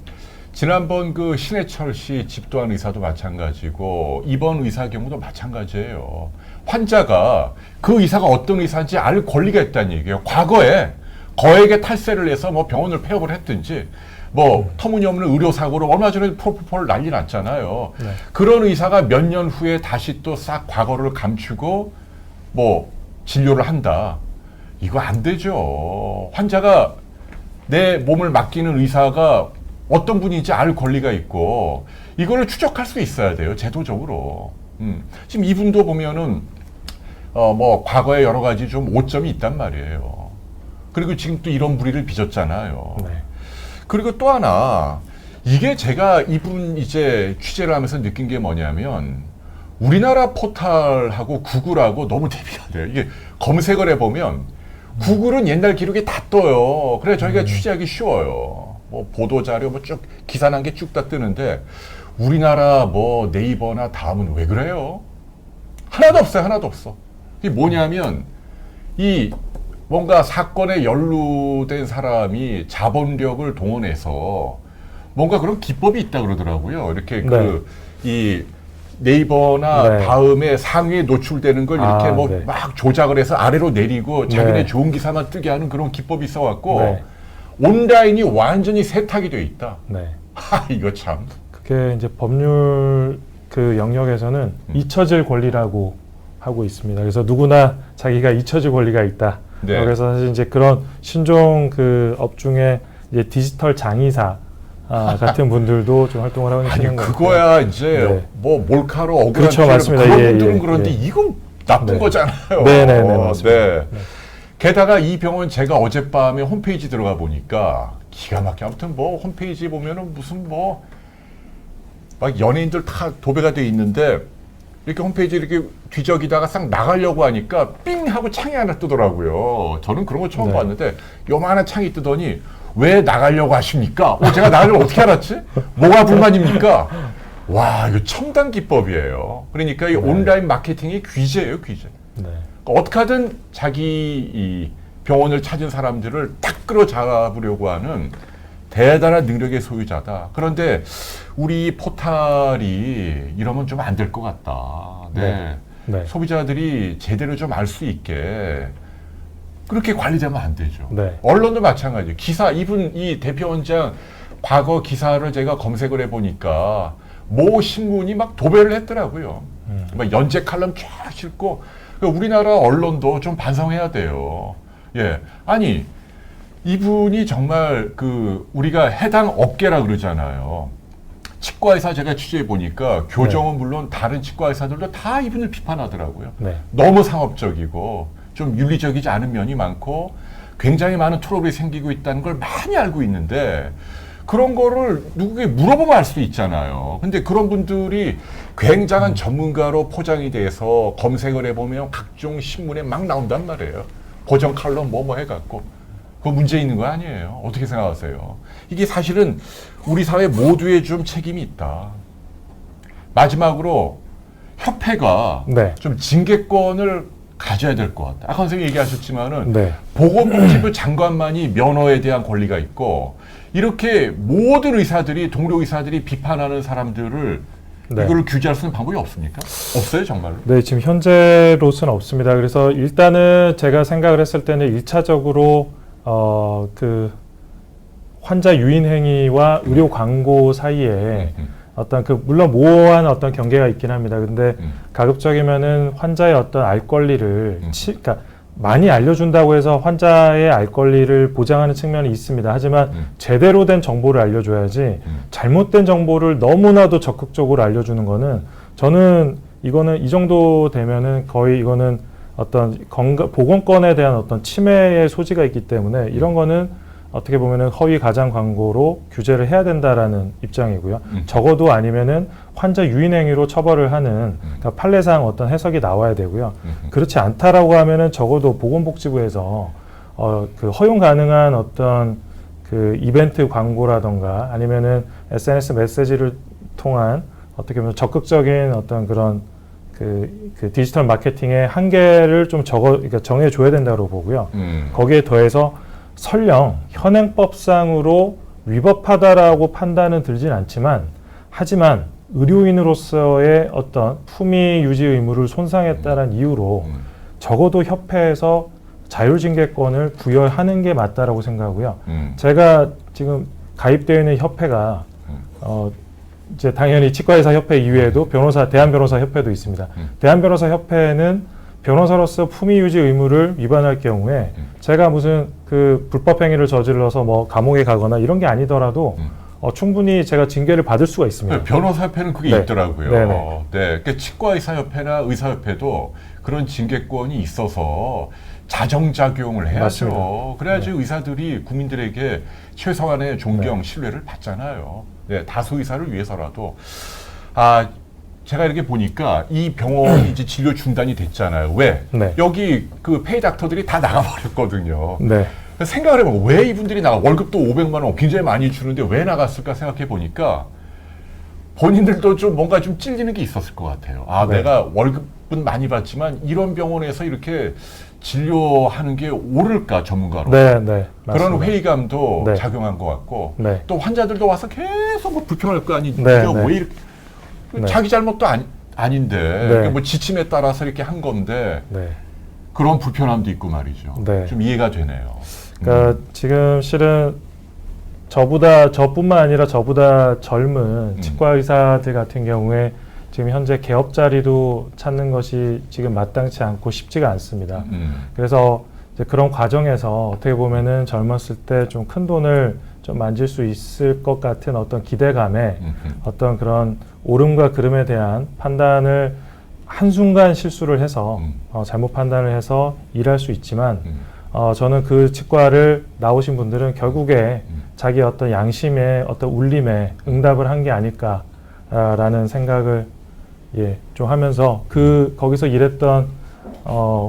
지난번 그 신해철 씨 집도한 의사도 마찬가지고 이번 의사 경우도 마찬가지예요. 환자가 그 의사가 어떤 의사인지 알 권리가 있다는 얘기예요. 과거에 거액의 탈세를 해서 뭐 병원을 폐업을 했든지 뭐 터무니없는 의료사고로 얼마 전에 폴폴 난리 났잖아요. 네. 그런 의사가 몇 년 후에 다시 또 싹 과거를 감추고 뭐 진료를 한다. 이거 안 되죠. 환자가 내 몸을 맡기는 의사가 어떤 분인지 알 권리가 있고 이거를 추적할 수 있어야 돼요. 제도적으로. 지금 이분도 보면은 뭐 과거에 여러 가지 좀 오점이 있단 말이에요. 그리고 지금 또 이런 불의를 빚었잖아요. 네. 그리고 또 하나 이게 제가 이분 이제 취재를 하면서 느낀 게 뭐냐면 우리나라 포털하고 구글하고 너무 대비가 돼요. 이게 검색을 해보면 구글은 옛날 기록이 다 떠요. 그래 저희가 취재하기 쉬워요. 뭐 보도자료 뭐 쭉 기사 난 게 쭉 다 뜨는데 우리나라 뭐 네이버나 다음은 왜 그래요? 하나도 없어요. 하나도 없어. 이게 뭐냐면 이 뭔가 사건에 연루된 사람이 자본력을 동원해서 뭔가 그런 기법이 있다 그러더라고요. 이렇게 이 네이버나 다음에 상위에 노출되는 걸 이렇게 막 조작을 해서 아래로 내리고 자기네 좋은 기사만 뜨게 하는 그런 기법이 있어갖고 온라인이 완전히 세탁이 돼 있다. 이거 참.
그게 이제 법률 그 영역에서는 잊혀질 권리라고 하고 있습니다. 그래서 누구나 자기가 잊혀질 권리가 있다. 그래서 사실 이제 그런 신종 그 업중에 이제 디지털 장의사 같은 분들도 좀 활동을 하고 계시는 거예요.
그거야 이제
네.
뭐 몰카로 억울한
그렇죠,
피해를
맞습니다.
그런
예,
분들은
예,
그런데
예.
이건 나쁜
네.
거잖아요.
네네네, 맞습니다.
네.
네.
게다가 이 병원 제가 어젯밤에 홈페이지 들어가 보니까 기가 막혀. 아무튼 뭐 홈페이지 보면은 무슨 뭐 막 연예인들 다 도배가 돼 있는데 이렇게 홈페이지 이렇게 뒤적이다가 싹 나가려고 하니까 삥 하고 창이 하나 뜨더라고요. 저는 그런 거 처음
네.
봤는데 요만한 창이 뜨더니 왜 나가려고 하십니까? 제가 나가려고 어떻게 알았지? 뭐가 불만입니까? 와, 이거 첨단 기법이에요. 그러니까 이 온라인 마케팅이 귀재예요, 귀재.
네.
어떻게 하든 자기 이 병원을 찾은 사람들을 딱 끌어잡으려고 하는 대단한 능력의 소유자다. 그런데 우리 포탈이 이러면 좀 안 될 것 같다. 네.
네.
소비자들이 제대로 좀 알 수 있게 그렇게 관리되면 안 되죠.
네.
언론도 마찬가지예요. 기사, 이 대표원장 과거 기사를 제가 검색을 해보니까 모 신문이 막 도배를 했더라고요. 막 연재 칼럼 쫙 싣고 우리나라 언론도 좀 반성해야 돼요. 예, 아니 이분이 정말 그 우리가 해당 업계라 그러잖아요. 치과의사 제가 취재해 보니까 교정은 물론 다른 치과의사들도 다 이분을 비판하더라고요.
네.
너무 상업적이고 좀 윤리적이지 않은 면이 많고 굉장히 많은 트러블이 생기고 있다는 걸 많이 알고 있는데 그런 거를 누구에게 물어보면 알 수 있잖아요. 근데 그런 분들이 굉장한 전문가로 포장이 돼서 검색을 해보면 각종 신문에 막 나온단 말이에요. 고정 칼럼 뭐 해갖고. 그거 문제 있는 거 아니에요. 어떻게 생각하세요? 이게 사실은 우리 사회 모두에 좀 책임이 있다. 마지막으로 협회가
네.
좀 징계권을 가져야 될 것 같다. 아까 선생님이 얘기하셨지만은
네.
보건복지부 장관만이 면허에 대한 권리가 있고 이렇게 모든 의사들이 동료 의사들이 비판하는 사람들을
네.
이거를 규제할 수 있는 방법이 없습니까? 없어요, 정말로?
네, 지금 현재로서는 없습니다. 그래서 일단은 제가 생각을 했을 때는 1차적으로 그 환자 유인 행위와 의료 광고 사이에 어떤 그 물론 모호한 어떤 경계가 있긴 합니다. 근데 가급적이면은 환자의 어떤 알 권리를 그러니까 많이 알려준다고 해서 환자의 알 권리를 보장하는 측면이 있습니다. 하지만 제대로 된 정보를 알려줘야지 잘못된 정보를 너무나도 적극적으로 알려주는 거는 저는 이거는 이 정도 되면은 거의 이거는 어떤 보건권에 대한 어떤 침해의 소지가 있기 때문에 이런 거는 어떻게 보면은 허위 가장 광고로 규제를 해야 된다라는 입장이고요. 적어도 아니면은 환자 유인 행위로 처벌을 하는 그러니까 판례상 어떤 해석이 나와야 되고요. 그렇지 않다라고 하면은 적어도 보건복지부에서 그 허용 가능한 어떤 그 이벤트 광고라던가 아니면은 SNS 메시지를 통한 어떻게 보면 적극적인 어떤 그런 그 디지털 마케팅의 한계를 좀 그러니까 정해줘야 된다고 보고요. 거기에 더해서 설령 현행법상으로 위법하다라고 판단은 들진 않지만 하지만 의료인으로서의 어떤 품위 유지 의무를 손상했다는 이유로 적어도 협회에서 자율징계권을 부여하는 게 맞다라고 생각하고요. 제가 지금 가입되어 있는 협회가 이제 당연히 치과의사 협회 이외에도 대한변호사 협회도 있습니다. 대한변호사 협회는 변호사로서 품위 유지 의무를 위반할 경우에 제가 무슨 그 불법 행위를 저질러서 뭐 감옥에 가거나 이런 게 아니더라도 충분히 제가 징계를 받을 수가 있습니다.
변호사협회는 그게
네.
있더라고요.
네네.
네, 그러니까 치과의사협회나 의사협회도 그런 징계권이 있어서 자정작용을 해야죠.
맞습니다.
그래야지 의사들이 국민들에게 최소한의 존경, 신뢰를 받잖아요. 네, 다수 의사를 위해서라도. 제가 이렇게 보니까 이 병원이 이제 진료 중단이 됐잖아요. 왜?
네.
여기 그 페이 닥터들이 다 나가버렸거든요.
네.
생각을 해보면 왜 이분들이 월급도 500만 원 굉장히 많이 주는데 왜 나갔을까 생각해 보니까 본인들도 좀 뭔가 좀 찔리는 게 있었을 것 같아요.
네.
내가 월급은 많이 받지만 이런 병원에서 이렇게 진료하는 게 옳을까 전문가로.
네, 네.
그런
맞습니다.
회의감도
네.
작용한 것 같고
네.
또 환자들도 와서 계속 뭐 불평할 거 아니에요.
네, 네.
왜 이렇게
네.
자기 잘못도 아닌데
네.
그러니까 뭐 지침에 따라서 이렇게 한 건데
네.
그런 불편함도 있고 말이죠.
네.
좀 이해가 되네요.
그러니까 지금 실은 저뿐만 아니라 저보다 젊은 치과 의사들 같은 경우에 지금 현재 개업 자리도 찾는 것이 지금 마땅치 않고 쉽지가 않습니다. 그래서 이제 그런 과정에서 어떻게 보면은 젊었을 때 좀 큰 돈을 좀 만질 수 있을 것 같은 어떤 기대감에 어떤 그런 옳음과 그름에 대한 판단을 한순간 실수를 해서 잘못 판단을 해서 일할 수 있지만 저는 그 치과를 나오신 분들은 결국에 자기 어떤 양심의 어떤 울림에 응답을 한 게 아닐까라는 생각을 좀 하면서 거기서 일했던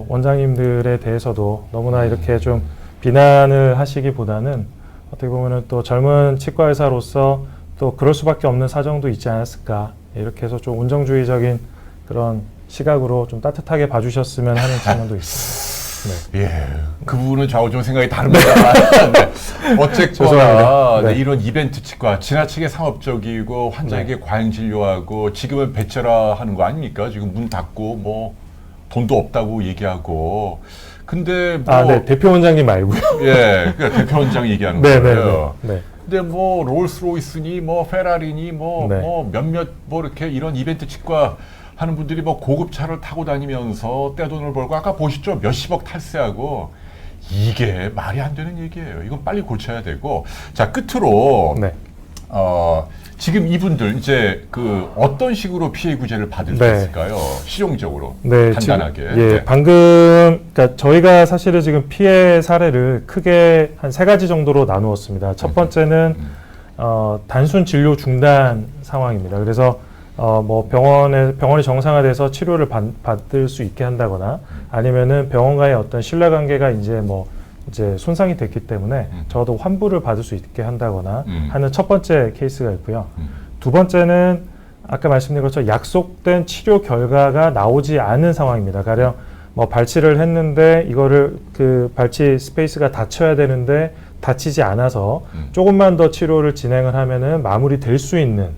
원장님들에 대해서도 너무나 이렇게 좀 비난을 하시기보다는 어떻게 보면은 또 젊은 치과 의사로서 또 그럴 수밖에 없는 사정도 있지 않았을까 이렇게 해서 좀 온정주의적인 그런 시각으로 좀 따뜻하게 봐주셨으면 하는 측면도 있습니다. 네.
예, 그 부분은 저하고 좀 생각이 다릅니다. 네. 어쨌거나 네. 이런 이벤트 치과 지나치게 상업적이고 환자에게 과잉 진료하고 지금은 배째라하는 거 아닙니까? 지금 문 닫고 뭐 돈도 없다고 얘기하고. 근데 뭐
네, 대표 원장님 말고요.
예, 그러니까 대표 원장 얘기하는
네,
거예요.
네.
근데 뭐 롤스로이스니 뭐 페라리니 뭐 몇몇 뭐 이렇게 이런 이벤트 치과 하는 분들이 뭐 고급 차를 타고 다니면서 떼돈을 벌고 아까 보시죠 몇십억 탈세하고 이게 말이 안 되는 얘기예요. 이건 빨리 고쳐야 되고 자 끝으로 지금 이분들 이제 그 어떤 식으로 피해 구제를 받을 수 있을까요? 실용적으로 간단하게.
방금 그러니까 저희가 사실은 지금 피해 사례를 크게 한 3가지 정도로 나누었습니다. 첫 번째는 단순 진료 중단 상황입니다. 그래서 뭐 병원이 정상화돼서 치료를 받을 수 있게 한다거나 아니면은 병원과의 어떤 신뢰관계가 이제 손상이 됐기 때문에 적어도 환부를 받을 수 있게 한다거나 하는 첫 번째 케이스가 있고요. 두 번째는 아까 말씀드린 것처럼 약속된 치료 결과가 나오지 않은 상황입니다. 가령 뭐 발치를 했는데 이거를 그 발치 스페이스가 닫혀야 되는데 닫히지 않아서 조금만 더 치료를 진행을 하면은 마무리될 수 있는.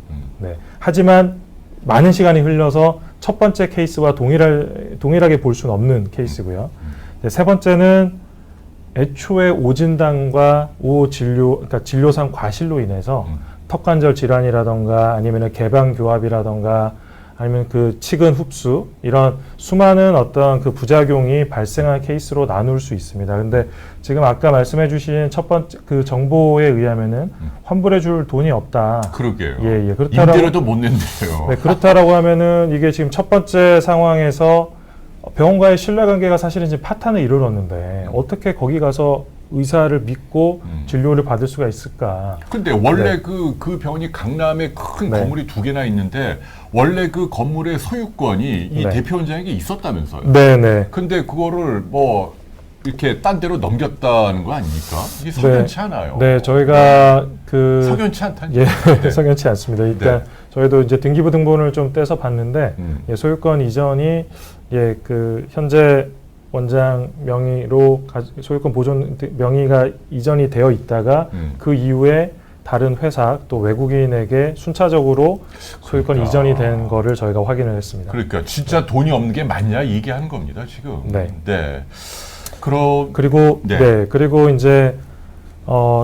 하지만 많은 시간이 흘러서 첫 번째 케이스와 동일하게 볼 수는 없는 케이스고요. 세 번째는 애초에 오진단과 그러니까 진료상 과실로 인해서 턱관절 질환이라던가 아니면 개방교합이라던가 아니면 그 치근 흡수 이런 수많은 어떤 그 부작용이 발생한 케이스로 나눌 수 있습니다. 근데 지금 아까 말씀해 주신 첫 번째 그 정보에 의하면은 환불해 줄 돈이 없다.
그러게요.
그렇다라고
임대료도 못 낸대요.
네, 그렇다라고 하면은 이게 지금 첫 번째 상황에서 병원과의 신뢰관계가 사실은 지금 파탄을 이르렀는데 어떻게 거기 가서 의사를 믿고 진료를 받을 수가 있을까?
근데 원래 그 병원이 강남에 큰 건물이 2개나 있는데 원래 그 건물의 소유권이 이 대표 원장에게 있었다면서요?
네네.
근데 그거를 뭐 이렇게 딴 데로 넘겼다는 거 아닙니까? 이게 석연치 않아요.
네, 저희가
석연치 않다니까.
석연치 않습니다. 일단 저희도 이제 등기부 등본을 좀 떼서 봤는데 소유권 이전이 현재 원장 명의로 소유권 보존 명의가 이전이 되어 있다가 그 이후에 다른 회사 또 외국인에게 순차적으로 소유권 이전이 된 거를 저희가 확인을 했습니다.
그러니까 진짜 돈이 없는 게 맞냐 얘기하는 겁니다 지금.
그리고 이제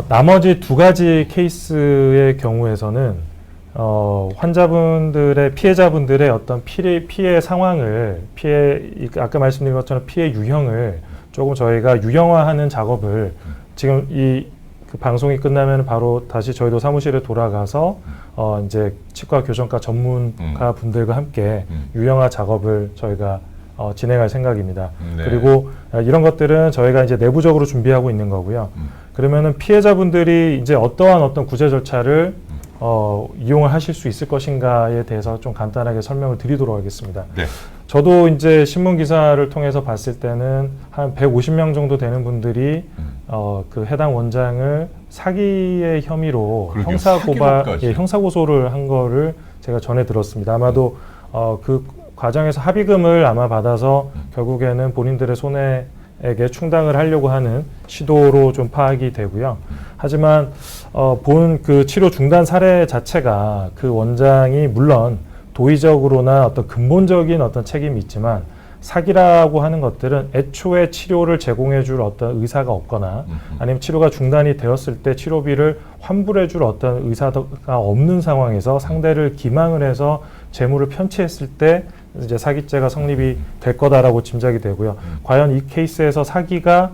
나머지 2가지 케이스의 경우에서는 환자분들의 피해자분들의 어떤 피해 상황을 아까 말씀드린 것처럼 피해 유형을 조금 저희가 유형화하는 작업을 지금 그 방송이 끝나면 바로 다시 저희도 사무실에 돌아가서 이제 치과 교정과 전문가 분들과 함께 유형화 작업을 저희가 진행할 생각입니다. 그리고 이런 것들은 저희가 이제 내부적으로 준비하고 있는 거고요. 그러면은 피해자분들이 이제 어떤 구제 절차를 이용을 하실 수 있을 것인가에 대해서 좀 간단하게 설명을 드리도록 하겠습니다. 저도 이제 신문 기사를 통해서 봤을 때는 한 150명 정도 되는 분들이 그 해당 원장을 사기의 혐의로 형사고소를 한 거를 제가 전해 들었습니다. 아마도 그 과정에서 합의금을 아마 받아서 결국에는 본인들의 손해에게 충당을 하려고 하는 시도로 좀 파악이 되고요. 하지만 본 그 치료 중단 사례 자체가 그 원장이 물론 도의적으로나 어떤 근본적인 어떤 책임이 있지만 사기라고 하는 것들은 애초에 치료를 제공해 줄 어떤 의사가 없거나 아니면 치료가 중단이 되었을 때 치료비를 환불해 줄 어떤 의사가 없는 상황에서 상대를 기망을 해서 재물을 편취했을 때 이제 사기죄가 성립이 될 거다라고 짐작이 되고요. 과연 이 케이스에서 사기가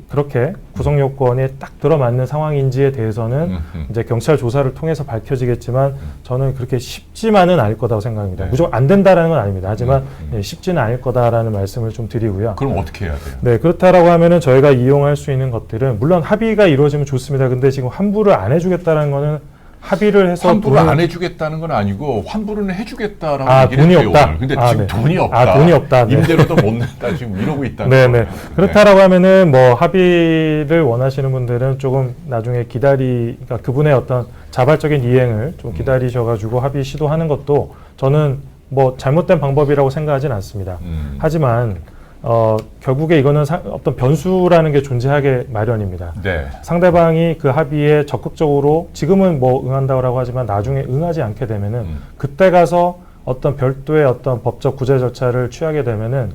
그렇게 구성 요건이 딱 들어맞는 상황인지에 대해서는 이제 경찰 조사를 통해서 밝혀지겠지만 저는 그렇게 쉽지만은 않을 거다고 생각합니다.
네.
무조건 안 된다라는 건 아닙니다. 하지만 쉽지는 않을 거다라는 말씀을 좀 드리고요.
그럼 어떻게 해야 돼요?
네, 그렇다라고 하면은 저희가 이용할 수 있는 것들은 물론 합의가 이루어지면 좋습니다. 근데 지금 환불을 안 해주겠다는 거는 합의를 해서
환불을 안 해주겠다는 건 아니고 환불은 해주겠다라고 얘기를
돈이
했대요.
없다.
오늘. 근데 지금
네.
돈이 없다.
돈이 없다. 네.
임대료도 못 낸다. 지금 이러고 있다는
네네.
거예요.
그렇다라고 하면은 뭐 합의를 원하시는 분들은 조금 나중에 그러니까 그분의 어떤 자발적인 이행을 좀 기다리셔가지고 합의 시도하는 것도 저는 뭐 잘못된 방법이라고 생각하진 않습니다. 하지만 결국에 이거는 어떤 변수라는 게 존재하게 마련입니다.
네.
상대방이 그 합의에 적극적으로 지금은 뭐 응한다고 하지만 나중에 응하지 않게 되면은 그때 가서 어떤 별도의 어떤 법적 구제 절차를 취하게 되면은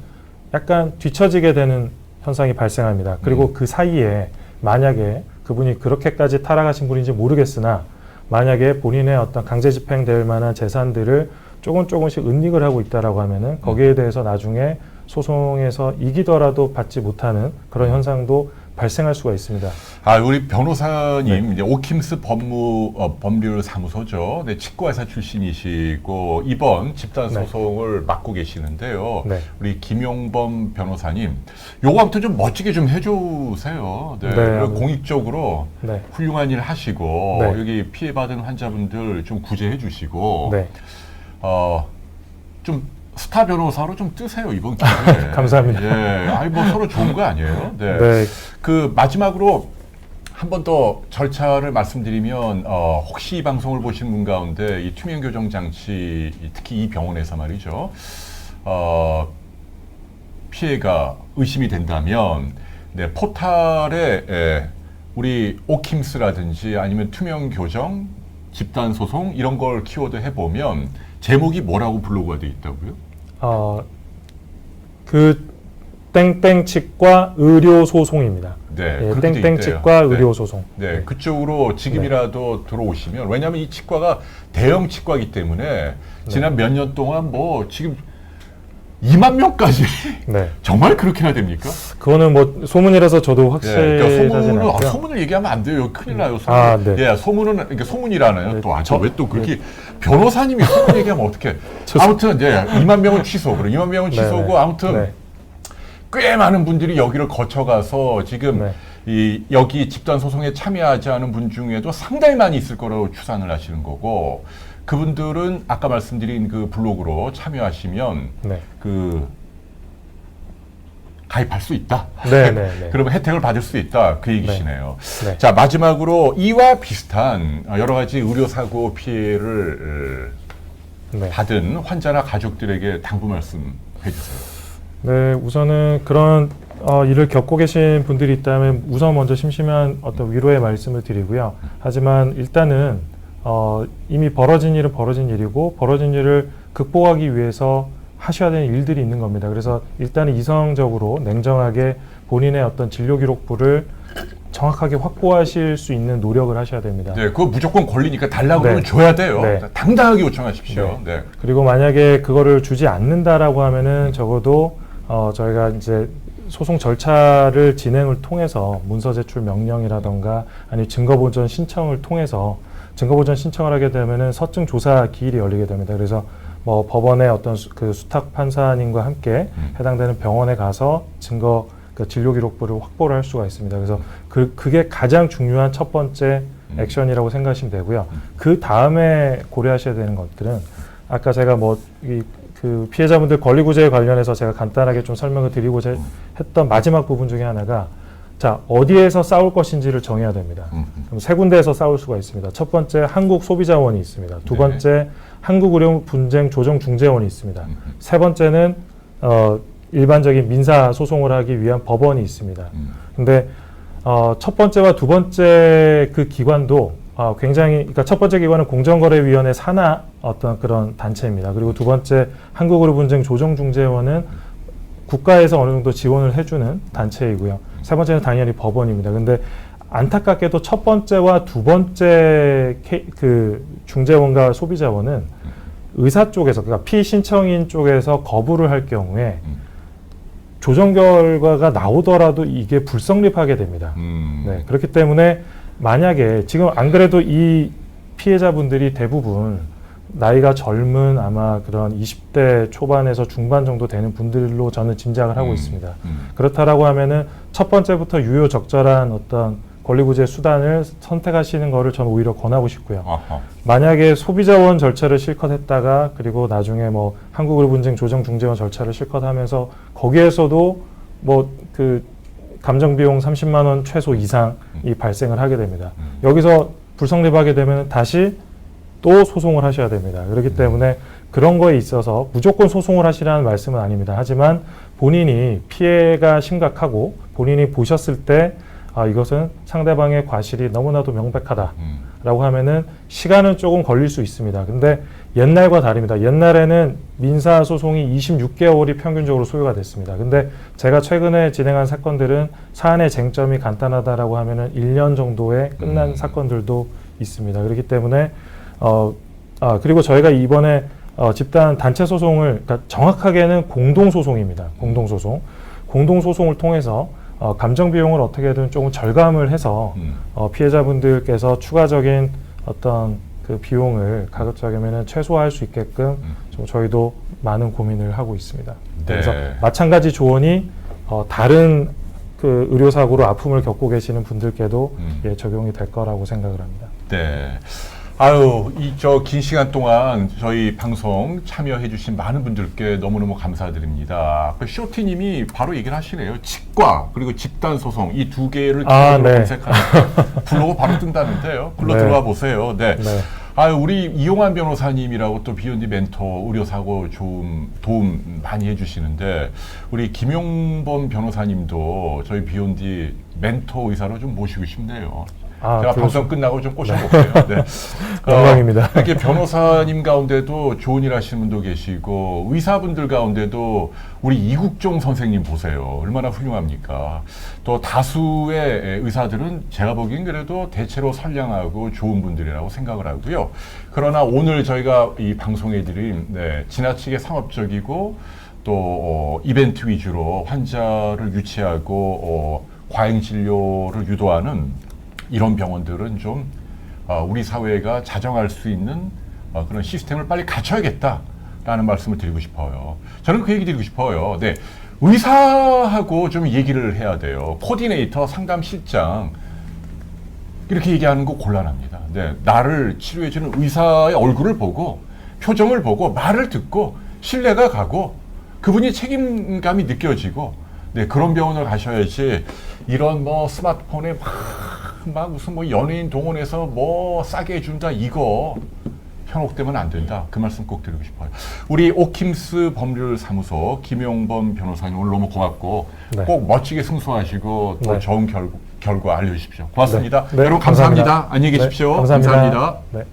약간 뒤처지게 되는 현상이 발생합니다. 그리고 그 사이에 만약에 그분이 그렇게까지 타락하신 분인지 모르겠으나 만약에 본인의 어떤 강제 집행될 만한 재산들을 조금씩 은닉을 하고 있다라고 하면은 거기에 대해서 나중에 소송에서 이기더라도 받지 못하는 그런 현상도 발생할 수가 있습니다.
우리 변호사님, 이제 오킴스 법률 사무소죠. 네, 치과의사 출신이시고 이번 집단 소송을 맡고 계시는데요.
네.
우리 김용범 변호사님, 요거 아무튼 좀 멋지게 좀 해주세요. 네. 그리고 공익적으로 훌륭한 일 하시고 여기 피해받은 환자분들 좀 구제해 주시고 좀 스타 변호사로 좀 뜨세요, 이번 기회에.
감사합니다.
예. 뭐 서로 좋은 거 아니에요? 네. 그 마지막으로 한 번 더 절차를 말씀드리면 혹시 이 방송을 보신 분 가운데 이 투명 교정 장치, 특히 이 병원에서 말이죠. 피해가 의심이 된다면 포탈에 우리 오킴스라든지 아니면 투명 교정, 집단 소송 이런 걸 키워드 해보면 제목이 뭐라고 블로그가 돼 있다고요?
그 땡땡치과 의료 소송입니다.
네,
땡땡치과 의료 소송.
네, 그쪽으로 지금이라도 들어오시면, 왜냐하면 이 치과가 대형 치과이기 때문에 지난 몇 년 동안 뭐 지금 2만 명까지 정말 그렇게 해야 됩니까?
그거는 뭐 소문이라서 저도 확실하지 않고요.
소문을 얘기하면 안 돼요. 큰일 나요. 소문. 예, 소문은 이게 소문이라나요. 또 왜 또 그렇게 변호사님이 소문 얘기하면 어떻게? 아무튼 2만 명은 취소. 그리고 2만 명은 취소고 아무튼 꽤 많은 분들이 여기를 거쳐가서 지금 여기 집단 소송에 참여하지 않은 분 중에도 상당히 많이 있을 거라고 추산을 하시는 거고. 그분들은 아까 말씀드린 그 블로그로 참여하시면 그 가입할 수 있다. 그러면 혜택을 받을 수 있다. 그 얘기시네요. 자, 마지막으로 이와 비슷한 여러 가지 의료사고 피해를 받은 환자나 가족들에게 당부 말씀 해주세요.
네, 우선은 그런 일을 겪고 계신 분들이 있다면 우선 먼저 심심한 어떤 위로의 말씀을 드리고요. 하지만 일단은 이미 벌어진 일은 벌어진 일이고 벌어진 일을 극복하기 위해서 하셔야 되는 일들이 있는 겁니다. 그래서 일단은 이성적으로 냉정하게 본인의 어떤 진료 기록부를 정확하게 확보하실 수 있는 노력을 하셔야 됩니다.
네, 그거 무조건 권리니까 달라고 하면 줘야 돼요. 당당하게 요청하십시오.
그리고 만약에 그거를 주지 않는다라고 하면은 적어도 저희가 이제 소송 절차를 진행을 통해서 문서 제출 명령이라던가 아니면 증거보전 신청을 통해서 증거보전 신청을 하게 되면은 서증 조사 기일이 열리게 됩니다. 그래서 뭐 법원의 어떤 그 수탁 판사님과 함께 해당되는 병원에 가서 그 진료 기록부를 확보를 할 수가 있습니다. 그래서 그게 가장 중요한 첫 번째 액션이라고 생각하시면 되고요. 그 다음에 고려하셔야 되는 것들은 아까 제가 그 피해자분들 권리구제에 관련해서 제가 간단하게 좀 설명을 드리고자 했던 마지막 부분 중에 하나가 어디에서 싸울 것인지를 정해야 됩니다. 그럼 세 군데에서 싸울 수가 있습니다. 첫 번째 한국소비자원이 있습니다. 두 번째 한국의료분쟁조정중재원이 있습니다. 세 번째는 일반적인 민사소송을 하기 위한 법원이 있습니다. 근데 첫 번째와 두 번째 그 기관도 그러니까 첫 번째 기관은 공정거래위원회 산하 어떤 그런 단체입니다. 그리고 두 번째 한국의료분쟁조정중재원은 국가에서 어느 정도 지원을 해주는 단체이고요. 세 번째는 당연히 법원입니다. 근데 안타깝게도 첫 번째와 두 번째 그 중재원과 소비자원은 의사 쪽에서, 그러니까 피신청인 쪽에서 거부를 할 경우에 조정 결과가 나오더라도 이게 불성립하게 됩니다. 네, 그렇기 때문에 만약에 지금 안 그래도 이 피해자분들이 대부분 나이가 젊은 아마 그런 20대 초반에서 중반 정도 되는 분들로 저는 짐작을 하고 있습니다. 그렇다라고 하면은 첫 번째부터 유효 적절한 어떤 권리구제 수단을 선택하시는 거를 저는 오히려 권하고 싶고요.
아하.
만약에 소비자원 절차를 실컷 했다가 그리고 나중에 뭐 한국의료분쟁 조정중재원 절차를 실컷 하면서 거기에서도 뭐 그 감정비용 30만 원 최소 이상이 발생을 하게 됩니다. 여기서 불성립하게 되면 다시 또 소송을 하셔야 됩니다. 그렇기 때문에 그런 거에 있어서 무조건 소송을 하시라는 말씀은 아닙니다. 하지만 본인이 피해가 심각하고 본인이 보셨을 때 이것은 상대방의 과실이 너무나도 명백하다라고 하면은 시간은 조금 걸릴 수 있습니다. 근데 옛날과 다릅니다. 옛날에는 민사 소송이 26개월이 평균적으로 소요가 됐습니다. 근데 제가 최근에 진행한 사건들은 사안의 쟁점이 간단하다라고 하면은 1년 정도에 끝난 사건들도 있습니다. 그렇기 때문에 그리고 저희가 이번에 집단 단체 소송을, 그러니까 정확하게는 공동소송입니다. 공동소송을 통해서 감정 비용을 어떻게든 조금 절감을 해서 피해자분들께서 추가적인 어떤 그 비용을 가급적이면 최소화할 수 있게끔 좀 저희도 많은 고민을 하고 있습니다.
네.
그래서 마찬가지 조언이 다른 그 의료사고로 아픔을 겪고 계시는 분들께도 예, 적용이 될 거라고 생각을 합니다.
네. 아유, 긴 시간 동안 저희 방송 참여해주신 많은 분들께 너무너무 감사드립니다. 그 쇼티님이 바로 얘기를 하시네요. 치과 그리고 집단 소송 이 두 개를 기본으로
네.
검색하니까 블로그 바로 뜬다는데요. 글로
네.
들어가 보세요. 네.
네.
아유, 우리 이용환 변호사님이라고 또 비욘디 멘토 의료사고 도움 많이 해주시는데 우리 김용범 변호사님도 저희 비욘디 멘토 의사로 좀 모시고 싶네요. 제가 방송 끝나고 좀 꼬셔볼게요. 네.
영광입니다.
이렇게 변호사님 가운데도 좋은 일 하시는 분도 계시고 의사분들 가운데도 우리 이국종 선생님 보세요. 얼마나 훌륭합니까? 또 다수의 의사들은 제가 보기엔 그래도 대체로 선량하고 좋은 분들이라고 생각을 하고요. 그러나 오늘 저희가 이 방송해드린 지나치게 상업적이고 또 이벤트 위주로 환자를 유치하고 과잉 진료를 유도하는 이런 병원들은 좀 우리 사회가 자정할 수 있는 그런 시스템을 빨리 갖춰야겠다라는 말씀을 드리고 싶어요. 저는 그 얘기 드리고 싶어요. 네, 의사하고 좀 얘기를 해야 돼요. 코디네이터, 상담실장 이렇게 얘기하는 거 곤란합니다. 네, 나를 치료해주는 의사의 얼굴을 보고 표정을 보고 말을 듣고 신뢰가 가고 그분이 책임감이 느껴지고 네, 그런 병원을 가셔야지 이런 뭐 스마트폰에 막 무슨 뭐 연예인 동원해서 뭐 싸게 해준다 이거 현혹되면 안 된다. 그 말씀 꼭 드리고 싶어요. 우리 오킴스 법률사무소 김용범 변호사님 오늘 너무 고맙고
네.
꼭 멋지게 승소하시고 또
네.
좋은 결과 알려주십시오. 고맙습니다.
네. 네.
여러분 감사합니다. 안녕히 계십시오.
네. 감사합니다.
감사합니다.
네.